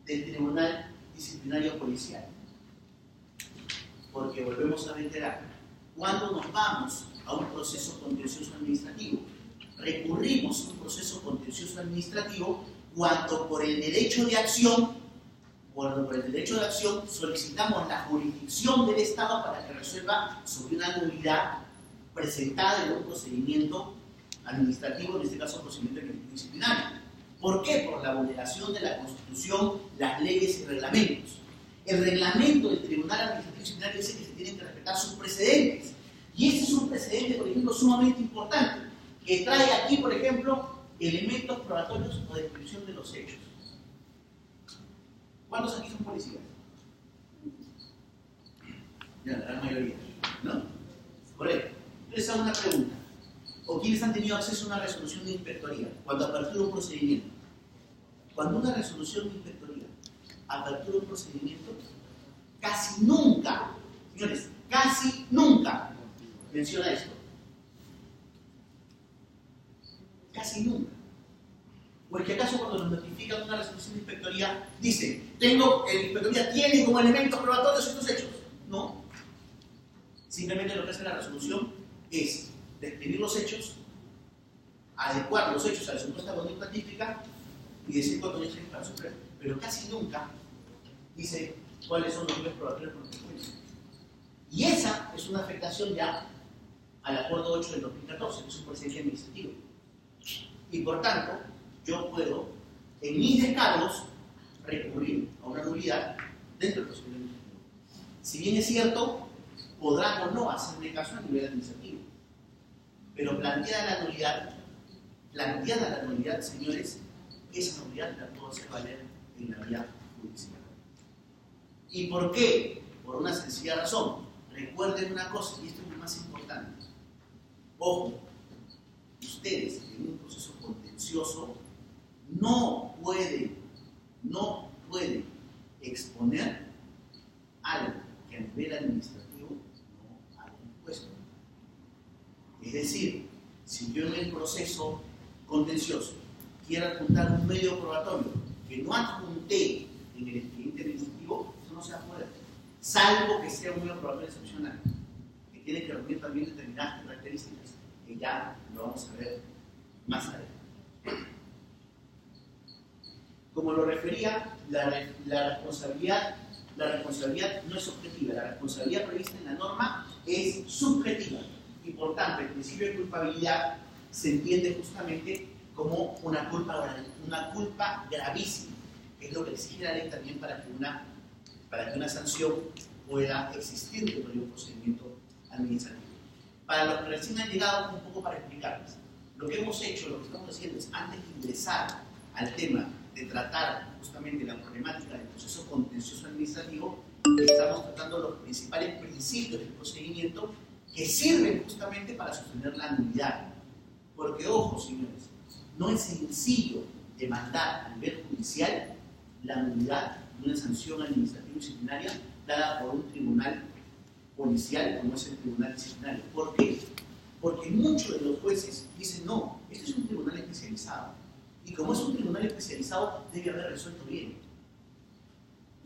del Tribunal Disciplinario Policial? Porque volvemos a reiterar, cuando nos vamos a un proceso contencioso administrativo, recurrimos a un proceso contencioso administrativo cuando por el derecho de acción solicitamos la jurisdicción del Estado para que resuelva sobre una nulidad presentada en un procedimiento administrativo, en este caso procedimiento disciplinario. ¿Por qué? Por la vulneración de la Constitución, las leyes y reglamentos. El reglamento del Tribunal Administrativo Disciplinario dice que se tienen que respetar sus precedentes. Y este es un precedente, por ejemplo, sumamente importante, que trae aquí, por ejemplo, elementos probatorios o descripción de los hechos. ¿Cuántos aquí son policías? Ya, la gran mayoría, ¿no? Correcto. Les hago una pregunta. ¿O quiénes han tenido acceso a una resolución de inspectoría cuando apertura un procedimiento? Cuando una resolución de inspectoría apertura un procedimiento, casi nunca, señores, casi nunca menciona esto. Casi nunca. ¿O es que acaso cuando nos notifican una resolución de inspectoría dice, el inspectoría tiene como elementos probatorios estos hechos? No. Simplemente lo que hace la resolución es describir los hechos, adecuar los hechos a la supuesta conducta típica y decir cuántos hechos hay para sufrir. Pero casi nunca dice cuáles son los niveles probatorios con consecuencia. Y esa es una afectación ya al Acuerdo 8 del 2014, que es un procedimiento administrativo. Y por tanto, yo puedo, en mis descargos, recurrir a una nulidad dentro del procedimiento administrativo. Si bien es cierto, podrán o no hacerme caso a nivel administrativo. Pero planteada la nulidad, señores, esa nulidad la puedo hacer valer en la vía judicial. ¿Y por qué? Por una sencilla razón. Recuerden una cosa, y esto es lo más importante. Ojo, ustedes en un proceso contencioso no pueden exponer algo que a nivel administrativo no haya impuesto. Es decir, si yo en el proceso contencioso quiero adjuntar un medio probatorio que no adjunté en el expediente administrativo, eso no se va a poder, salvo que sea un medio probatorio excepcional, que tiene que reunir también determinadas características, que ya lo vamos a ver más adelante. Como lo refería, la responsabilidad no es objetiva, la responsabilidad prevista en la norma es subjetiva y por tanto el principio de culpabilidad se entiende justamente como una culpa gravísima, que es lo que exige la ley también para que una sanción pueda existir dentro de un procedimiento administrativo. Para los que recién han llegado, un poco para explicarles, lo que hemos hecho, lo que estamos haciendo es, antes de ingresar al tema de tratar justamente la problemática del proceso contencioso administrativo, estamos tratando los principales principios del procedimiento que sirven justamente para sostener la nulidad. Porque, ojo, señores, no es sencillo demandar a nivel judicial la nulidad de una sanción administrativa disciplinaria dada por un tribunal policial como es el tribunal disciplinario. ¿Por qué? Porque muchos de los jueces dicen, no, este es un tribunal especializado. Y como es un tribunal especializado, debe haber resuelto bien.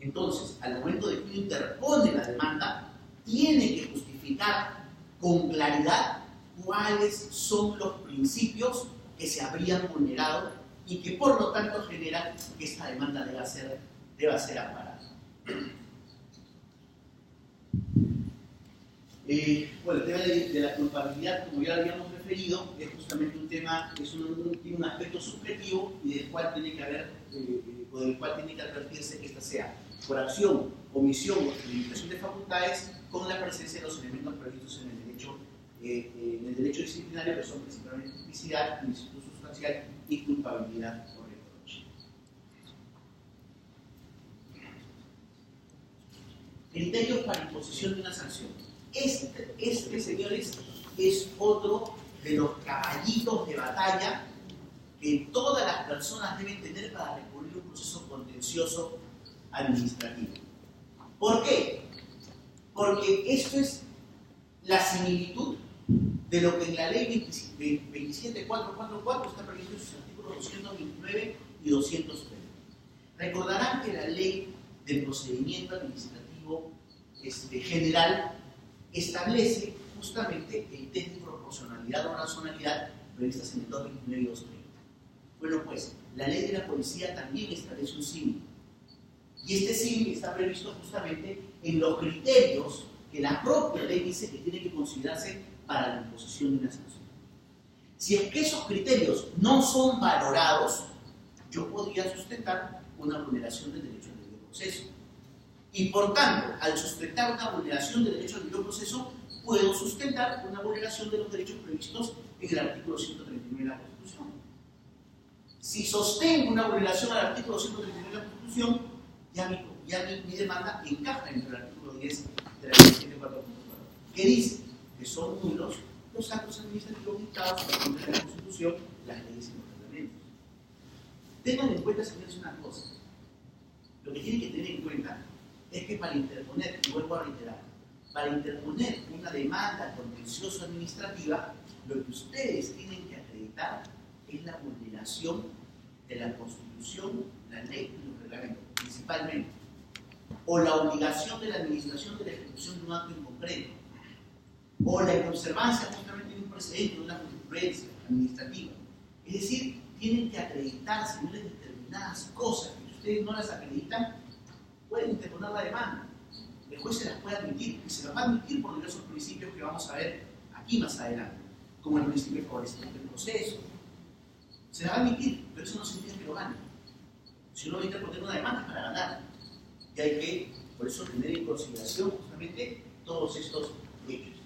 Entonces, al momento de que uno interpone la demanda, tiene que justificar con claridad cuáles son los principios que se habrían vulnerado y que por lo tanto generan que esta demanda deba ser amparada. Bueno, el tema de la culpabilidad, como ya lo habíamos referido, es justamente un tema, tiene un aspecto subjetivo y del cual tiene que advertirse que esta sea por acción, omisión o limitación de facultades con la presencia de los elementos previstos en el derecho disciplinario, que son principalmente tipicidad, ilicitud sustancial y culpabilidad por reproche. Criterios para imposición de una sanción. Este, señores, es otro de los caballitos de batalla que todas las personas deben tener para recurrir a un proceso contencioso administrativo. ¿Por qué? Porque esto es la similitud de lo que en la ley 27444 está previsto en sus artículos 229 y 230. Recordarán que la ley del procedimiento administrativo general establece justamente el test de proporcionalidad o razonabilidad previstas en el 229 y 230. Bueno, pues, la ley de la policía también establece un símil. Y este símil está previsto justamente en los criterios que la propia ley dice que tiene que considerarse para la imposición de una sanción. Si es que esos criterios no son valorados, yo podría sustentar una vulneración del derecho al debido proceso. Y por tanto, al sustentar una vulneración del derecho al debido proceso, puedo sustentar una vulneración de los derechos previstos en el artículo 139 de la Constitución. Si sostengo una vulneración al artículo 139 de la Constitución, ya mi demanda encaja en el artículo 10 de la Ley 74.4, que dice que son nulos los actos administrativos dictados por la Constitución, las leyes y los reglamentos. Tengan en cuenta, señores, una cosa. Lo que tienen que tener en cuenta es que para interponer, y vuelvo a reiterar, para interponer una demanda contencioso administrativa, lo que ustedes tienen que acreditar es la vulneración de la Constitución, la ley y los reglamentos, principalmente, o la obligación de la administración de la ejecución de un acto en concreto, o la inobservancia justamente de un precedente, de una jurisprudencia administrativa. Es decir, tienen que acreditar, señores, determinadas cosas que si ustedes no las acreditan, pueden interponer la demanda. El juez se las puede admitir, y se las va a admitir por diversos principios que vamos a ver aquí más adelante, como el principio de favorecimiento del proceso. Se las va a admitir, pero eso no significa que lo gane. Si uno va a interponer una demanda es para ganar. Y hay que, por eso, tener en consideración justamente todos estos hechos.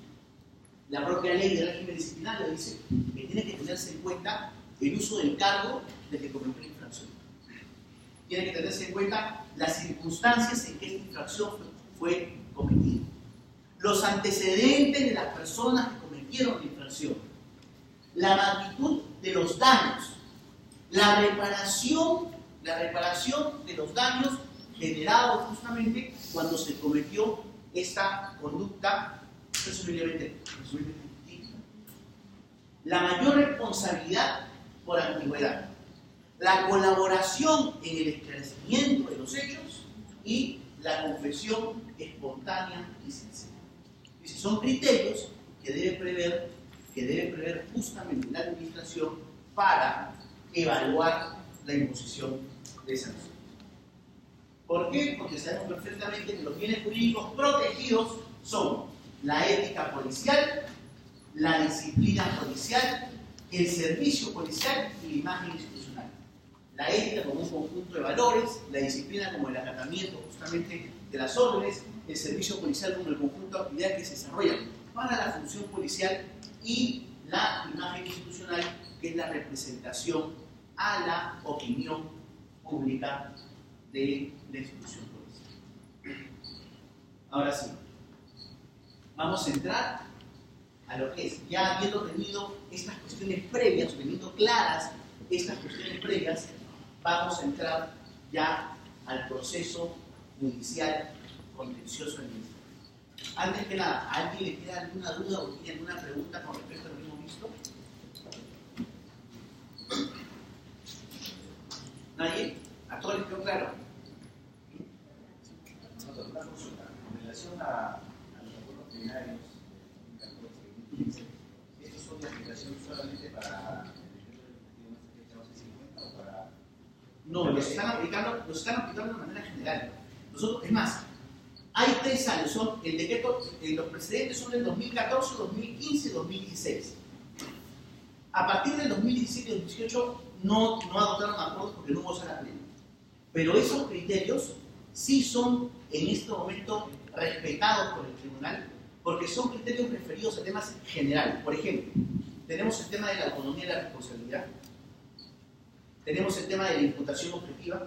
La propia ley de régimen disciplinario dice que tiene que tenerse en cuenta el uso del cargo del que cometió la infracción. Tiene que tenerse en cuenta las circunstancias en que esta infracción fue cometida, los antecedentes de las personas que cometieron la infracción, la magnitud de los daños, la reparación de los daños generados justamente cuando se cometió esta conducta presumiblemente digna, la mayor responsabilidad por antigüedad, la colaboración en el esclarecimiento de los hechos y la confesión espontánea y sincera. Y si son criterios que debe prever justamente la administración para evaluar la imposición de sanción. ¿Por qué? Porque sabemos perfectamente que los bienes jurídicos protegidos son la ética policial, la disciplina policial, el servicio policial y la imagen institucional. La ética como un conjunto de valores, la disciplina como el acatamiento justamente de las órdenes, el servicio policial como el conjunto de actividades que se desarrollan para la función policial y la imagen institucional, que es la representación a la opinión pública de la institución policial. Ahora sí, vamos a entrar a lo que es, ya habiendo tenido estas cuestiones previas, teniendo claras estas cuestiones previas, vamos a entrar ya al proceso judicial contencioso administrativo. Antes que nada, ¿a alguien le queda alguna duda o tiene alguna pregunta con respecto a lo que hemos visto? ¿Nadie? ¿A todos les quedó claro? Una consulta. En relación a los acuerdos plenarios, ¿estos son de aplicación solamente para el decreto legislativo 50 o para...? No, los están aplicando de manera general. Nosotros, es más, hay 3 años, son el decreto, los precedentes son del 2014, 2015 y 2016. A partir del 2017 y 2018 no adoptaron acuerdos porque no hubo sala plena. Pero esos criterios sí son en este momento respetados por el tribunal porque son criterios referidos a temas generales. Por ejemplo, tenemos el tema de la autonomía y la responsabilidad, tenemos el tema de la imputación objetiva,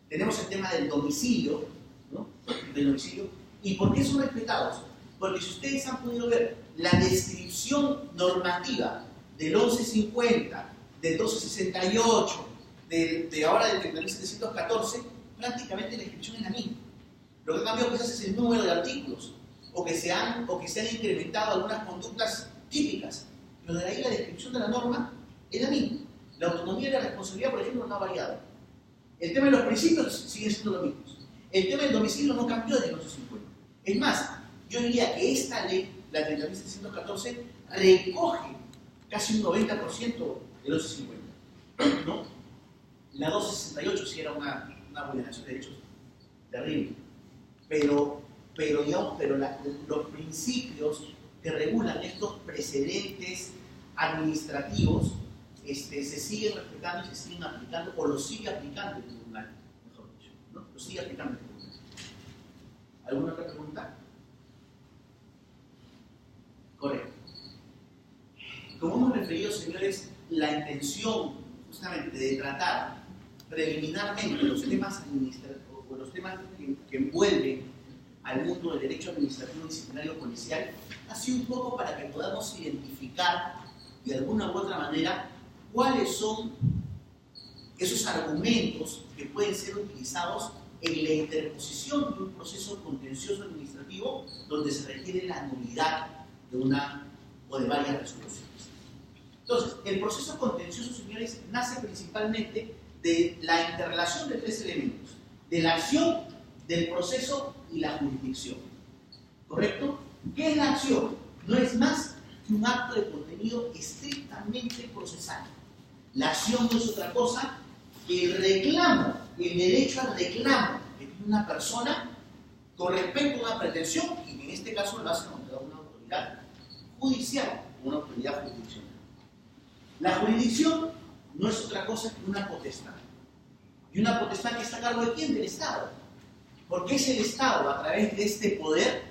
tenemos el tema del domicilio, ¿no? Del domicilio. ¿Y por qué son respetados? Porque si ustedes han podido ver la descripción normativa del 1150, del 1268, de ahora del 3714, prácticamente la descripción es la misma. Lo que cambia quizás es el número de artículos, o que se han incrementado algunas conductas típicas, pero de ahí la descripción de la norma es la misma. La autonomía y la responsabilidad, por ejemplo, no ha variado. El tema de los principios siguen siendo los mismos. El tema del domicilio no cambió desde el 1150. Es más, yo diría que esta ley, la 3714, recoge casi un 90% del 1150. ¿No? La 1268 sí era una vulneración de derechos terrible. Pero los principios que regulan estos precedentes administrativos se siguen respetando y se siguen aplicando, o lo sigue aplicando el tribunal, mejor dicho, ¿no? Lo sigue aplicando el tribunal. ¿Alguna otra pregunta? Correcto. Como hemos referido, señores, la intención justamente de tratar preliminarmente los temas administrativos o los temas que envuelven al mundo del derecho administrativo disciplinario policial, ha sido un poco para que podamos identificar de alguna u otra manera cuáles son esos argumentos que pueden ser utilizados en la interposición de un proceso contencioso administrativo donde se requiere la nulidad de una o de varias resoluciones. Entonces, el proceso contencioso, señores, nace principalmente de la interrelación de tres elementos: de la acción, del proceso y la jurisdicción. ¿Correcto? ¿Qué es la acción? No es más que un acto de contenido estrictamente procesal. La acción no es otra cosa que el reclamo, el derecho al reclamo que tiene una persona con respecto a una pretensión, y en este caso lo hace contra una autoridad judicial, una autoridad jurisdiccional. La jurisdicción no es otra cosa que una potestad. Y una potestad que está a cargo de ¿quién? Del Estado. Porque es el Estado, a través de este poder,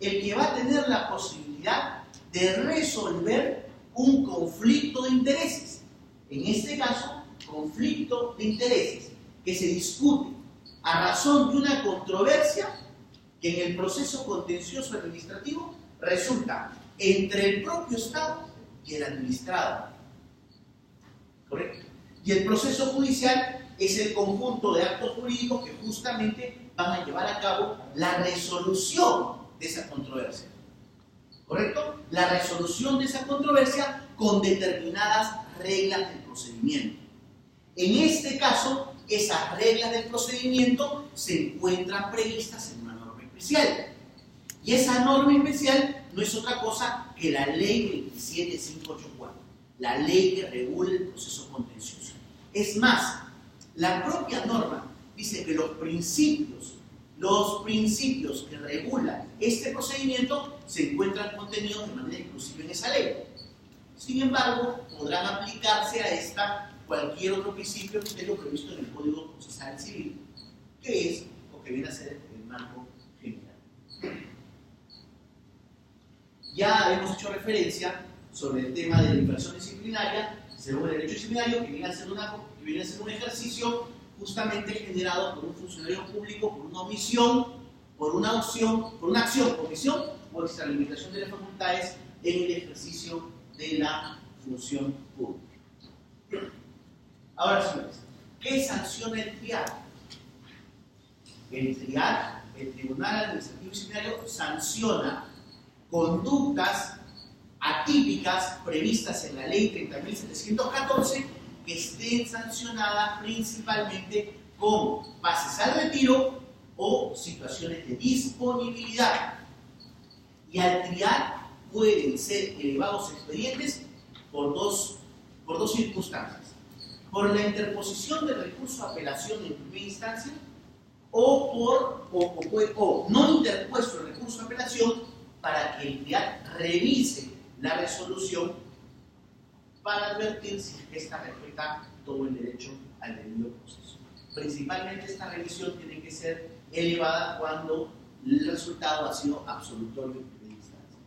el que va a tener la posibilidad de resolver un conflicto de intereses. En este caso, conflicto de intereses que se discute a razón de una controversia que en el proceso contencioso administrativo resulta entre el propio Estado y el administrado. ¿Correcto? Y el proceso judicial es el conjunto de actos jurídicos que justamente van a llevar a cabo la resolución de esa controversia. ¿Correcto? La resolución de esa controversia con determinadas reglas del procedimiento. En este caso, esas reglas del procedimiento se encuentran previstas en una norma especial. Y esa norma especial no es otra cosa que la Ley 27584, la ley que regula el proceso contencioso. Es más, la propia norma dice que los principios que regulan este procedimiento se encuentran contenidos de manera inclusiva en esa ley. Sin embargo, podrán aplicarse a esta cualquier otro principio que esté previsto en el Código Procesal Civil, que es o que viene a ser el marco general. Ya hemos hecho referencia sobre el tema de la infracción disciplinaria según el derecho disciplinario, que viene a ser un ejercicio justamente generado por un funcionario público por una omisión, por una acción, omisión o extralimitación de las facultades en el ejercicio de la función pública. Ahora, señores, ¿qué sanciona el TRIAD? El TRIAD, el Tribunal Administrativo Disciplinario, sanciona conductas atípicas previstas en la Ley 30.714 que estén sancionadas principalmente con pases al retiro o situaciones de disponibilidad. Y al TRIAD pueden ser elevados expedientes por dos circunstancias: por la interposición del recurso de apelación en primera instancia o no interpuesto el recurso de apelación para que el TRIAD revise la resolución para advertir si esta respeta todo el derecho al debido proceso. Principalmente esta revisión tiene que ser elevada cuando el resultado ha sido absolutorio en primera instancia.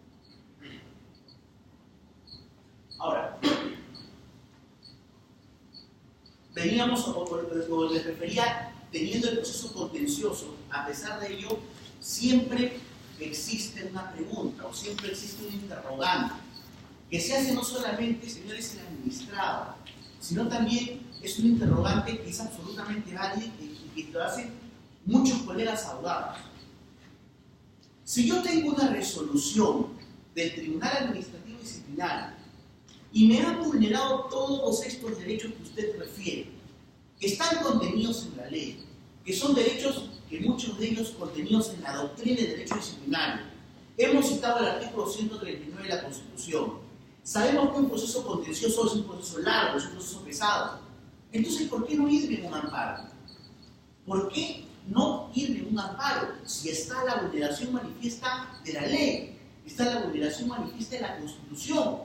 Ahora, veníamos, o les refería, teniendo el proceso contencioso, a pesar de ello, siempre existe una pregunta o siempre existe un interrogante que se hace no solamente, señores, el administrado, sino también es un interrogante que es absolutamente válido y que lo hacen muchos colegas abogados. Si yo tengo una resolución del Tribunal Administrativo Disciplinario y me han vulnerado todos estos derechos que usted refiere, que están contenidos en la ley, que son derechos que muchos de ellos contenidos en la doctrina de derecho disciplinario, hemos citado el artículo 139 de la Constitución, sabemos que un proceso contencioso es un proceso largo, es un proceso pesado. Entonces, ¿por qué no irme en un amparo? ¿Por qué no irme en un amparo si está la vulneración manifiesta de la ley, está la vulneración manifiesta de la Constitución?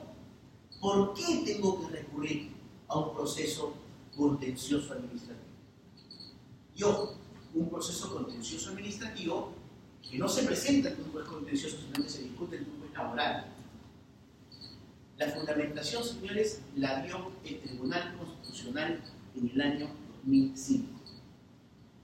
¿Por qué tengo que recurrir a un proceso contencioso administrativo? Y ojo, un proceso contencioso administrativo que no se presenta en un juez contencioso, sino que se discute en un juez laboral. La fundamentación, señores, la dio el Tribunal Constitucional en el año 2005.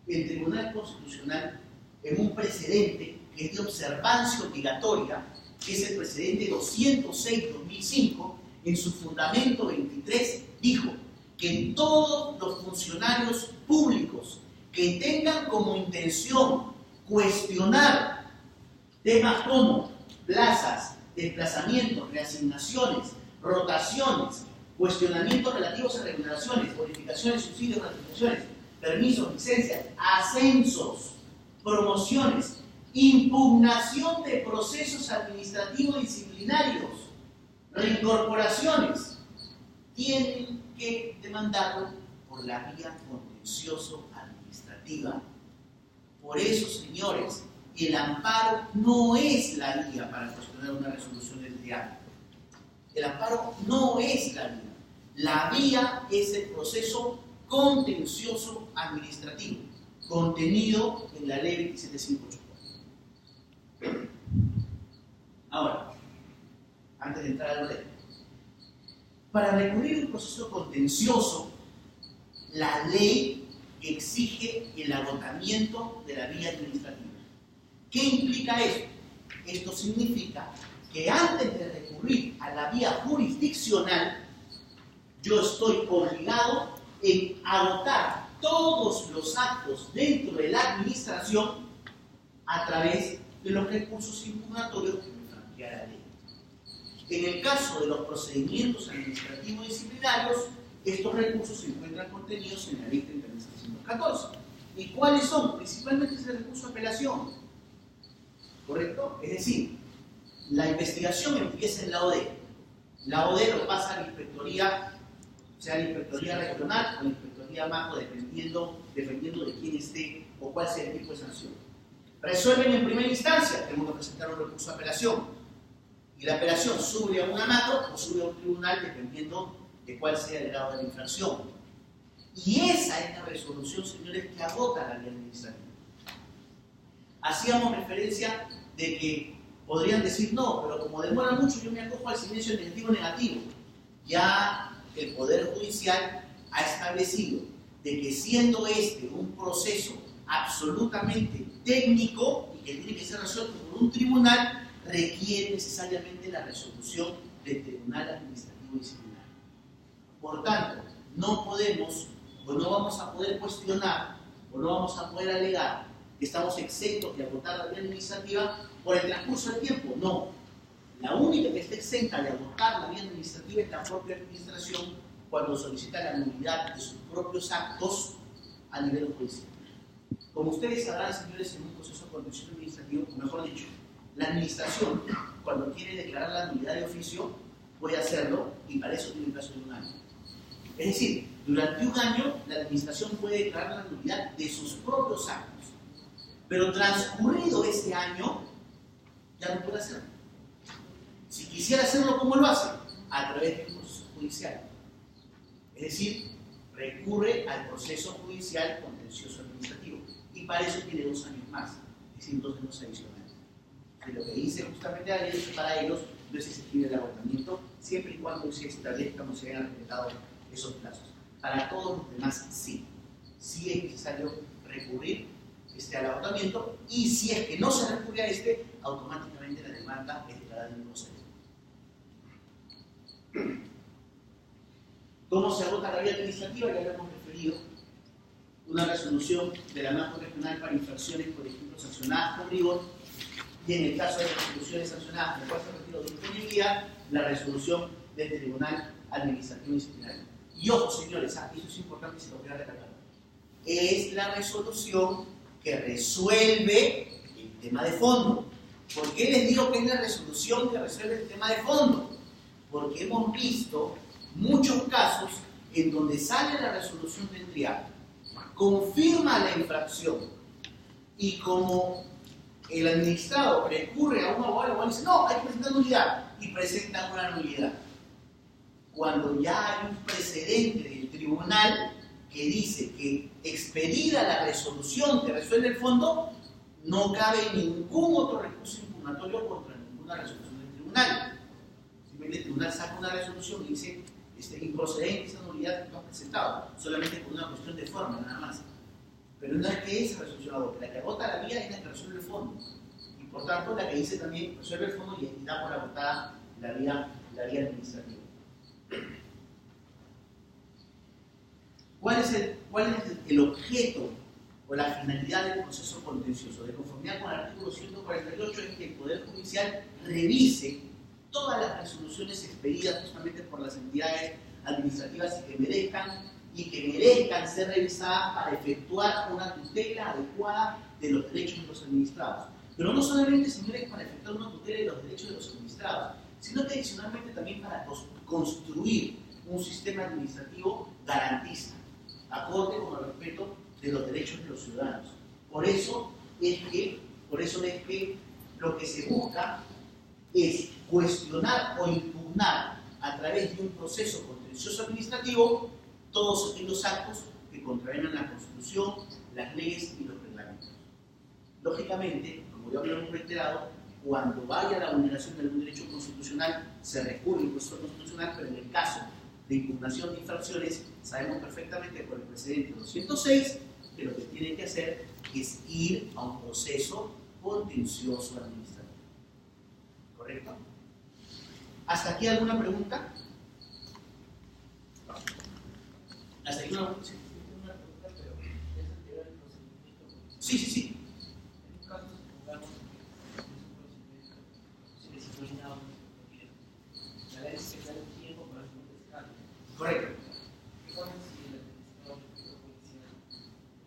El Tribunal Constitucional, en un precedente que es de observancia obligatoria, que es el precedente 206-2005, en su fundamento 23, dijo que todos los funcionarios públicos que tengan como intención cuestionar temas como plazas, desplazamientos, reasignaciones, rotaciones, cuestionamientos relativos a remuneraciones, bonificaciones, subsidios, gratificaciones, permisos, licencias, ascensos, promociones, impugnación de procesos administrativos disciplinarios, reincorporaciones, tienen que demandarlo por la vía contencioso-administrativa. Por eso, señores, el amparo no es la vía para cuestionar una resolución del tribunal. El amparo no es la vía. La vía es el proceso contencioso administrativo, contenido en la ley 27584. Ahora, antes de entrar a la ley, para recurrir a un proceso contencioso, la ley exige el agotamiento de la vía administrativa. ¿Qué implica esto? Esto significa que antes de recurrir a la vía jurisdiccional, yo estoy obligado en agotar todos los actos dentro de la administración a través de los recursos impugnatorios que me plantea la ley. En el caso de los procedimientos administrativos disciplinarios, estos recursos se encuentran contenidos en la ley 30.714. ¿Y cuáles son? Principalmente es el recurso de apelación, ¿correcto? Es decir, la investigación empieza en la OD. La OD lo pasa a la inspectoría, sea la inspectoría regional o la inspectoría macro, dependiendo de quién esté o cuál sea el tipo de sanción. Resuelven en primera instancia, tenemos que presentar un recurso de apelación. Y la apelación sube a una macro o sube a un tribunal, dependiendo de cuál sea el grado de la infracción. Y esa es la resolución, señores, que agota la vía administrativa. Hacíamos referencia de que podrían decir no, pero como demora mucho, yo me acojo al silencio negativo. Ya el Poder Judicial ha establecido de que, siendo este un proceso absolutamente técnico y que tiene que ser resuelto por un tribunal, requiere necesariamente la resolución del Tribunal Administrativo Disciplinario. Por tanto, no podemos o no vamos a poder cuestionar o no vamos a poder alegar que estamos exentos de agotar la vía administrativa por el transcurso del tiempo. No. La única que está exenta de agotar la vía administrativa es la propia administración cuando solicita la nulidad de sus propios actos a nivel judicial. Como ustedes sabrán, señores, en un proceso de contencioso administrativo, o mejor dicho, la administración, cuando quiere declarar la nulidad de oficio, puede hacerlo y para eso tiene un plazo de un año. Es decir, durante un año la administración puede declarar la nulidad de sus propios actos. Pero transcurrido ese año, ya no puede hacerlo. Si quisiera hacerlo, ¿cómo lo hace? A través del proceso judicial. Es decir, recurre al proceso judicial contencioso administrativo. Y para eso tiene 2 años más, es decir, 2 años adicionales. Y lo que dice justamente la ley es que para ellos no es exigible el agotamiento, siempre y cuando se establezcan o se hayan respetado esos plazos. Para todos los demás, sí. Sí es necesario recurrir al agotamiento, y si es que no se recurre a automáticamente la demanda es declarada improcedente. ¿Cómo se agota la vía administrativa? Ya lo hemos referido. Una resolución de la macro regional para infracciones, por ejemplo, sancionadas con rigor, y en el caso de resoluciones sancionadas por fuerza de retiro de disponibilidad, la resolución del Tribunal Administrativo Disciplinario. Y ojo, señores, esto es importante y se lo voy a recalcar. Es la resolución que resuelve el tema de fondo. ¿Por qué les digo que es la resolución que resuelve el tema de fondo? Porque hemos visto muchos casos en donde sale la resolución del trial, confirma la infracción, y como el administrado recurre a un abogado y dice no, hay que presentar nulidad, y presenta una nulidad. Cuando ya hay un precedente del tribunal que dice que, expedida la resolución que resuelve el fondo, no cabe ningún otro recurso impugnatorio contra ninguna resolución del tribunal. Simplemente el tribunal saca una resolución y dice improcedente esa nulidad que has presentado, solamente por una cuestión de forma, nada más. Pero no es que esa resolución agote, la que agota la vía es la que resuelve el fondo. Y por tanto, la que dice también resuelve el fondo y da por agotada la vía administrativa. ¿Cuál es el objeto o la finalidad del proceso contencioso? De conformidad con el artículo 148 es que el Poder Judicial revise todas las resoluciones expedidas justamente por las entidades administrativas y que merezcan ser revisadas para efectuar una tutela adecuada de los derechos de los administrados. Pero no solamente, señores, para efectuar una tutela de los derechos de los administrados, sino que adicionalmente también para construir un sistema administrativo garantista, acorde con el respeto de los derechos de los ciudadanos. Por eso es que lo que se busca es cuestionar o impugnar a través de un proceso contencioso administrativo todos aquellos actos que contravengan la Constitución, las leyes y los reglamentos. Lógicamente, como ya habíamos reiterado, cuando vaya la vulneración de algún derecho constitucional, se recurre al proceso constitucional, pero en el caso de impugnación de infracciones, sabemos perfectamente por el precedente 206 que lo que tiene que hacer es ir a un proceso contencioso administrativo. ¿Correcto? ¿Hasta aquí alguna pregunta? ¿Hasta aquí una pregunta? Sí, sí, sí. En un caso, supongamos que es un procedimiento disciplinado, la ley dice que da un tiempo para hacer un descargo. Correcto. ¿Qué pasa si el administrador policial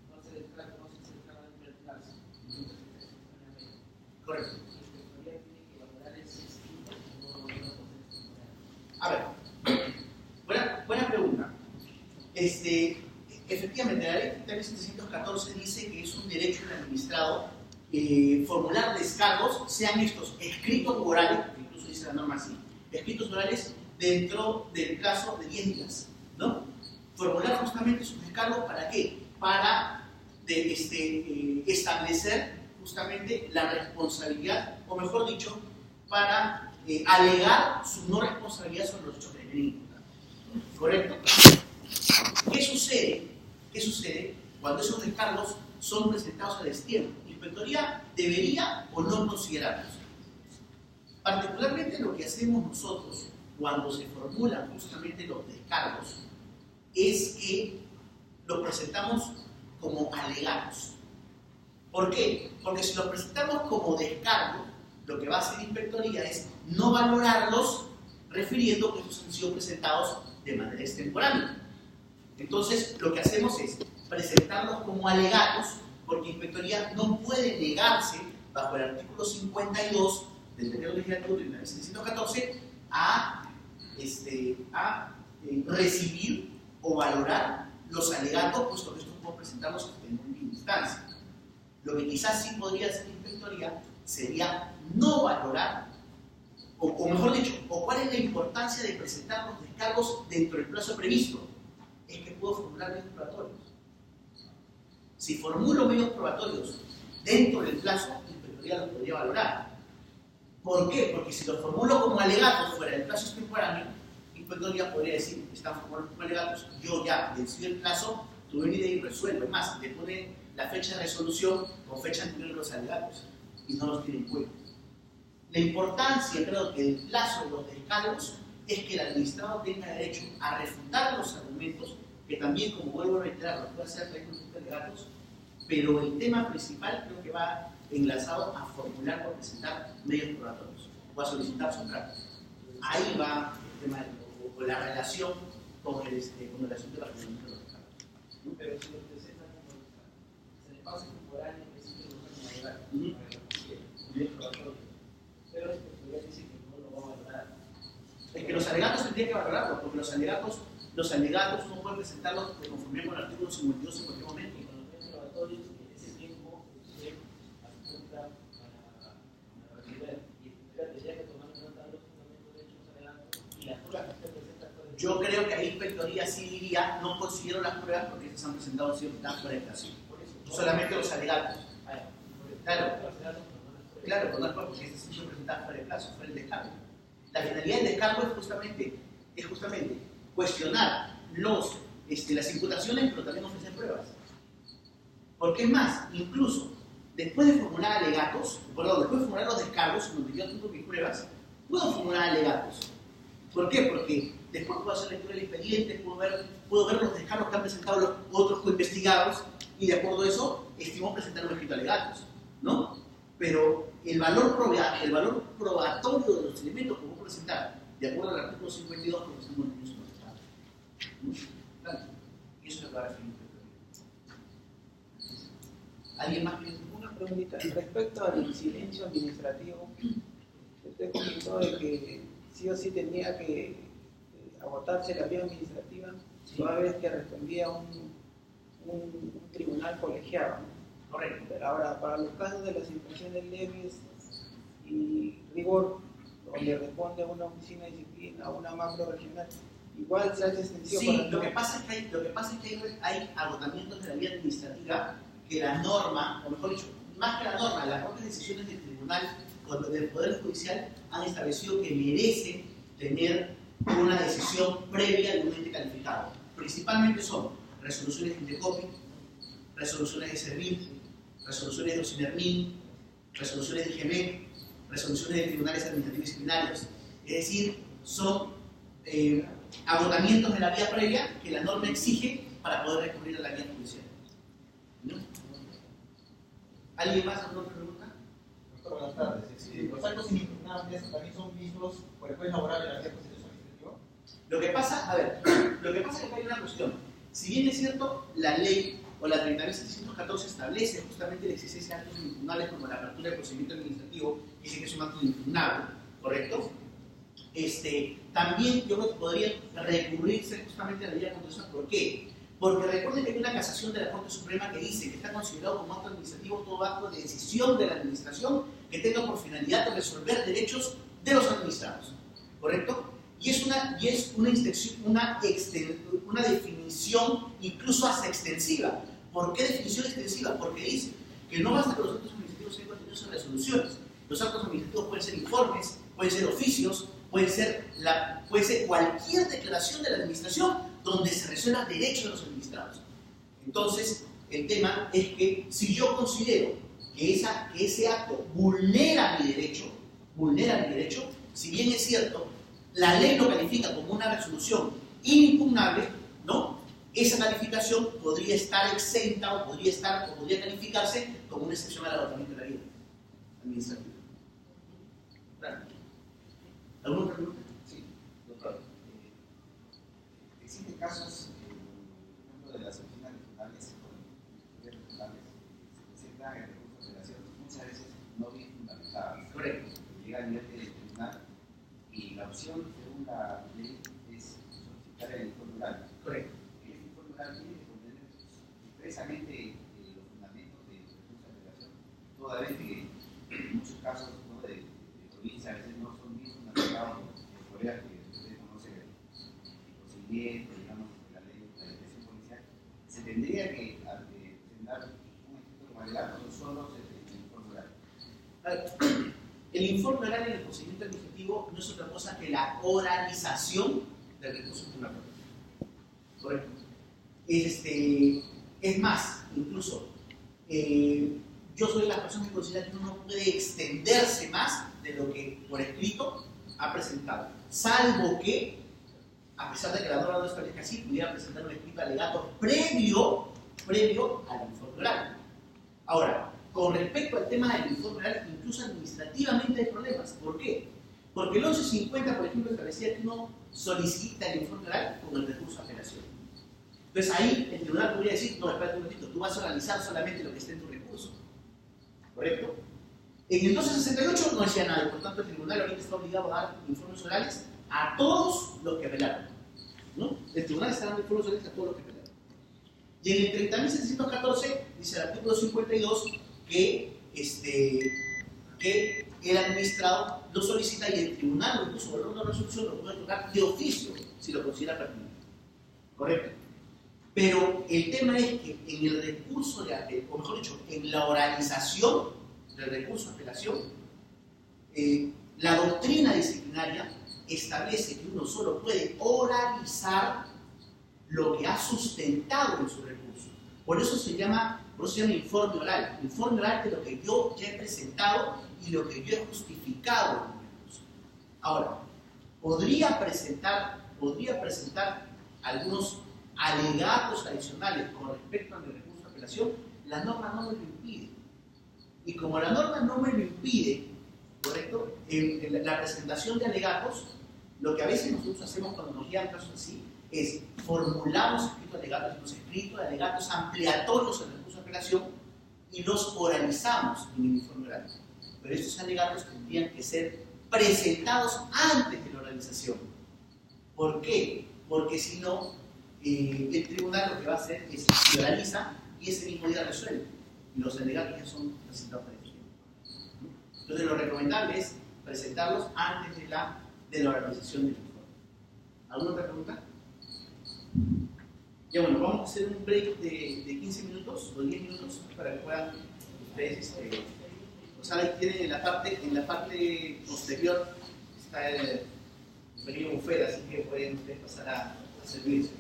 no se descarga dentro del plazo? Correcto. La Inspectoría tiene que valorar ese estímulo y no lo podemos temporal. A ver, buena pregunta. Efectivamente, la ley 714 dice que es un derecho del administrado formular descargos, sean estos escritos o orales, incluso dice la norma así, escritos o orales dentro del plazo de 10 días, ¿no? Formular justamente sus descargos, ¿para qué? Para establecer justamente la responsabilidad, o mejor dicho, para alegar su no responsabilidad sobre los hechos que le imputan. ¿Correcto? ¿Qué sucede cuando esos descargos son presentados a destiempo? ¿La Inspectoría debería o no considerarlos? Particularmente lo que hacemos nosotros cuando se formulan justamente los descargos es que los presentamos como alegatos. ¿Por qué? Porque si los presentamos como descargo, lo que va a hacer la Inspectoría es no valorarlos refiriendo que estos han sido presentados de manera extemporánea. Entonces, lo que hacemos es presentarlos como alegatos, porque Inspectoría no puede negarse, bajo el artículo 52 del Decreto Legislativo de 1714, a recibir o valorar los alegatos, puesto que estos podemos presentarlos en última instancia. Lo que quizás sí podría hacer la Inspectoría sería no valorar, o mejor dicho, o cuál es la importancia de presentar los descargos dentro del plazo previsto. Es que puedo formular medios probatorios. Si formulo medios probatorios dentro del plazo, la Inspectoría los podría valorar. ¿Por qué? Porque si los formulo como alegatos fuera del plazo extemporáneo, la Inspectoría podría decir, están formulados como alegatos, yo ya vencí el plazo, tuve una idea y resuelvo. Es más, le pone la fecha de resolución con fecha anterior de los alegatos y no los tiene en cuenta. La importancia, creo que del plazo de los descargos es que el administrado tenga derecho a refutar los argumentos, que también, como vuelvo a reiterar, los puede hacer a través de los alegatos, pero el tema principal creo que va enlazado a formular o presentar medios probatorios o a solicitar su trámite. Ahí va el tema o la relación con el asunto de la regulación de los descargos. Pero si lo presentan como se le pasa temporal en principio de una manera medios probatorios, pero la Inspectoría dice que no lo va a valorar. Es que los alegatos tendrían que valorarlos, porque los alegatos no pueden presentarlos de conformidad con el artículo 52 en cualquier momento. Y con los medios probatorios, en ese tiempo, usted apunta para resolver. Y usted tendría que tomar en cuenta los fundamentos de hechos alegatos y las pruebas que usted presenta. Yo creo que ahí Inspectoría sí diría, no considero las pruebas porque esas han presentado ciertas pruebas. Solamente los alegatos. Claro, no es porque estas han sido presentadas fuera de plazo, fuera del descargo. La finalidad del descargo es justamente cuestionar las imputaciones, pero también ofrecer pruebas. Porque es más, incluso después de formular alegatos, después de formular los descargos, donde yo tengo mis pruebas, puedo formular alegatos. ¿Por qué? Porque después puedo hacer lectura del expediente, puedo ver los descargos que han presentado los otros coinvestigados y de acuerdo a eso estimo presentar un escrito de alegatos, ¿no? Pero el valor probatorio de los elementos que voy a presentar, de acuerdo al artículo 52, como estamos en el uso. Claro. Y eso es lo que va a definir. ¿Alguien más quiere? Una preguntita. Respecto al silencio administrativo, usted comentó de que sí o sí tenía que agotarse la vía administrativa toda vez que respondía un tribunal colegiado, ¿no? Correcto. Pero ahora, para los casos de las infracciones leves y rigor, donde responde una oficina de disciplina o una macro regional, igual se hace extensivo. Sí, lo que pasa es que hay agotamientos de la vía administrativa que la norma, o mejor dicho, más que la norma, las propias decisiones del tribunal o del Poder Judicial han establecido que merecen tener una decisión previa de un ente calificado. Principalmente son resoluciones de Indecopi, resoluciones de Servil, resoluciones de Ocinermin, resoluciones de IGM, resoluciones de tribunales administrativos disciplinarios. Es decir, son agotamientos de la vía previa que la norma exige para poder recurrir a la vía judicial. ¿No? ¿Alguien más? ¿Alguna otra pregunta? Doctor, buenas tardes. ¿Los actos inimpugnables también son vistos por el juez laboral de la vía constitucional administrativa? Lo que pasa es que hay una cuestión. Si bien es cierto, la ley o la 30.714 establece justamente la existencia de actos inimpugnables como la apertura del procedimiento administrativo, dice que es un acto impugnable, ¿correcto? También yo creo que podría recurrirse justamente a la vía constitucional. ¿Por qué? Porque recuerden que hay una casación de la Corte Suprema que dice que está considerado como acto administrativo todo acto de decisión de la administración que tenga por finalidad de resolver derechos de los administrados, ¿correcto? Y es una definición incluso hasta extensiva. ¿Por qué definición extensiva? Porque dice que no basta que los actos administrativos sean contenidos en resoluciones. Los actos administrativos pueden ser informes, pueden ser oficios, puede ser cualquier declaración de la administración donde se resuelvan derechos de los administrados. Entonces, el tema es que si yo considero que ese acto vulnera mi derecho, si bien es cierto, la ley lo califica como una resolución inimpugnable, ¿no? Esa calificación podría estar exenta o podría calificarse como una excepción al agotamiento de la vida administrativa. Claro. ¿Alguna otra pregunta? Sí, doctor. Existen casos, por ejemplo, de las oficinas regionales o de regionales, se presentan en recursos de apelación muchas veces no bien fundamentadas. Correcto. Llega a nivel de tribunal y la opción, según la ley, es solicitar el informe oral. Correcto. El informe oral tiene que contener expresamente los fundamentos de recurso de apelación, toda vez que en muchos casos, ¿no?, de provincia a veces no son bien fundamentados por colegas que usted conoce el procedimiento, digamos, de la ley de la investigación policial. Se tendría que presentar un escrito como alegato, no solo el informe oral. El informe oral en el procedimiento administrativo no es otra cosa que la oralización del recurso impugnatorio. Correcto. Es más, incluso, yo soy de las personas que consideran que uno no puede extenderse más de lo que por escrito ha presentado, salvo que, a pesar de que la norma no establezca así, pudiera presentar un escrito alegato previo al informe oral. Ahora, con respecto al tema del informe oral, incluso administrativamente hay problemas. ¿Por qué? Porque el 1150, por ejemplo, establecía que uno solicita el informe oral con el recurso de apelación. Entonces ahí el tribunal podría decir, no, espérate un momentito, tú vas a analizar solamente lo que esté en tu recurso. ¿Correcto? En el 1268 no decía nada, por tanto el tribunal ahorita está obligado a dar informes orales a todos los que apelaron, ¿no? El tribunal está dando informes orales a todos los que apelaron. Y en el 30.714 dice el artículo 52 que el administrado lo solicita y el tribunal, incluso por una resolución, lo puede tocar de oficio si lo considera pertinente. ¿Correcto? Pero el tema es que en el recurso de apelación, o mejor dicho, en la oralización del recurso de apelación, la doctrina disciplinaria establece que uno solo puede oralizar lo que ha sustentado en su recurso. Por eso se llama informe oral. Informe oral de lo que yo ya he presentado y lo que yo he justificado en mi recurso. Ahora, podría presentar algunos alegatos adicionales con respecto a mi recurso de apelación. La norma no me lo impide. Y como la norma no me lo impide, ¿correcto? En la presentación de alegatos, lo que a veces nosotros hacemos cuando nos llegan casos así, es formulamos los escritos de alegatos ampliatorios en el recurso de apelación y los oralizamos en el informe oral. Pero estos alegatos tendrían que ser presentados antes de la oralización. ¿Por qué? Porque si no, el tribunal lo que va a hacer es que oraliza y ese mismo día resuelve. Y los alegatos ya son presentados para el tiempo. Entonces lo recomendable es presentarlos antes de la oralización del informe. ¿Alguna otra pregunta? Ya bueno, vamos a hacer un break de 15 minutos o 10 minutos para que puedan ustedes, o sea, ahí tienen en la parte posterior está el pequeño buffet, así que pueden ustedes pasar a servirse.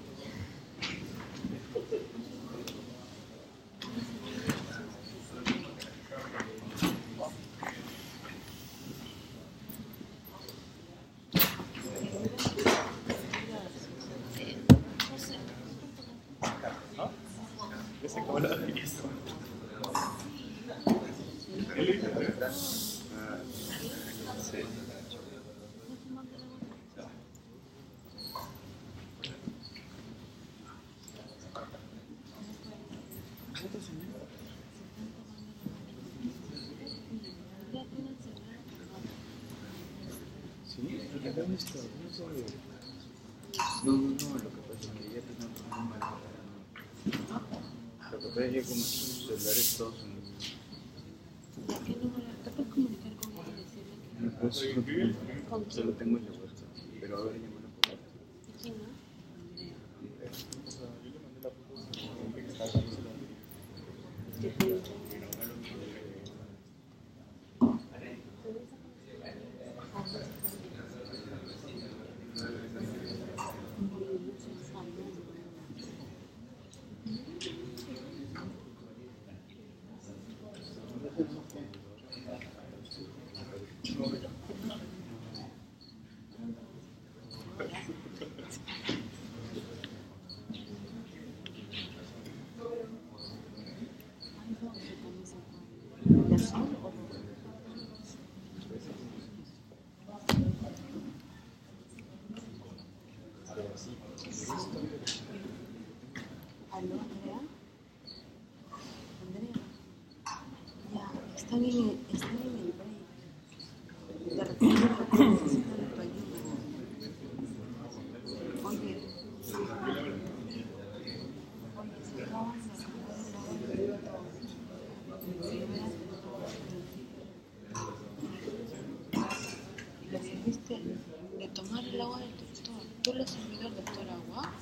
No, lo que pasa es que ya tenemos un mal. Lo que pasa es que como sus celulares todos son... ¿Qué número? ¿Te puedes comunicar con él y decirle que... Solo tengo el de WhatsApp, pero ahora llámalo por WhatsApp. ¿Quién no? ¿Aló, Andrea? Andrea, ya, están en el break. De repente lo puedes decir en español. Oye, si acaban de y le serviste de tomar el agua del doctor. ¿Tú le has servido al doctor agua?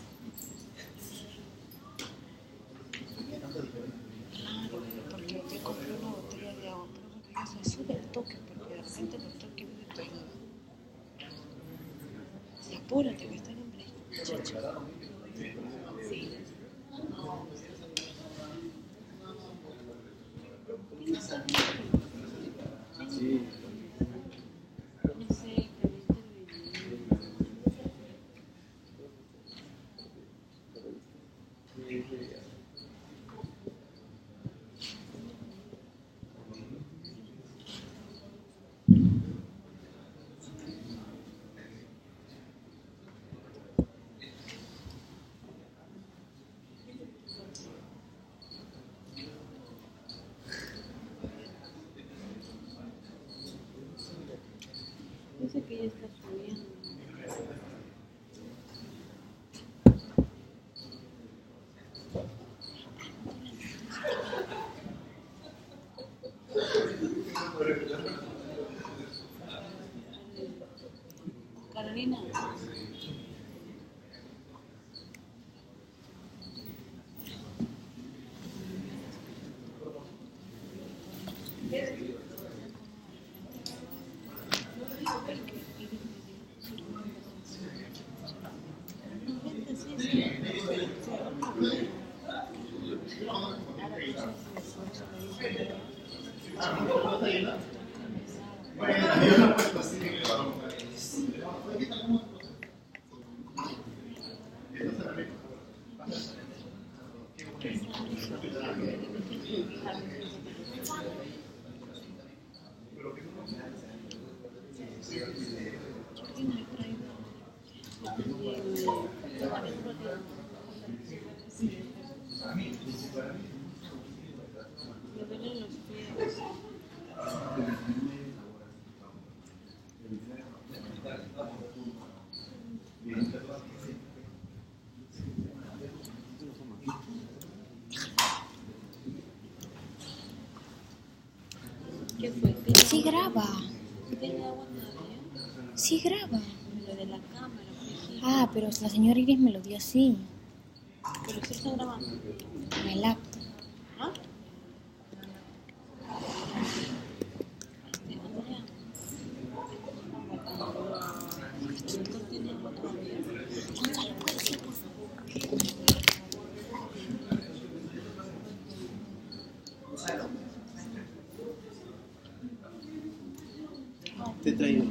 Claro, porque yo compré una botella de agua, pero porque yo se sube el toque, porque de repente el doctor quiere de tu ayuda. Y apúrate, que están en break. Chacho. Sí. No sé, dice que ya está subiendo. Carolina. Bueno, yo no he puesto así que le vamos a ¿Qué fue? Sí graba, ¿Tiene agua todavía? sí graba. Lo de la cámara, pues sí. Ah, pero la señora Iris me lo dio así, Pero sí está grabando. en el laptop. ¿Ah? Andrea. ¿Tú tienes agua todavía? Gonzalo, ¿puedes ir, por favor? Gonzalo. Te traigo.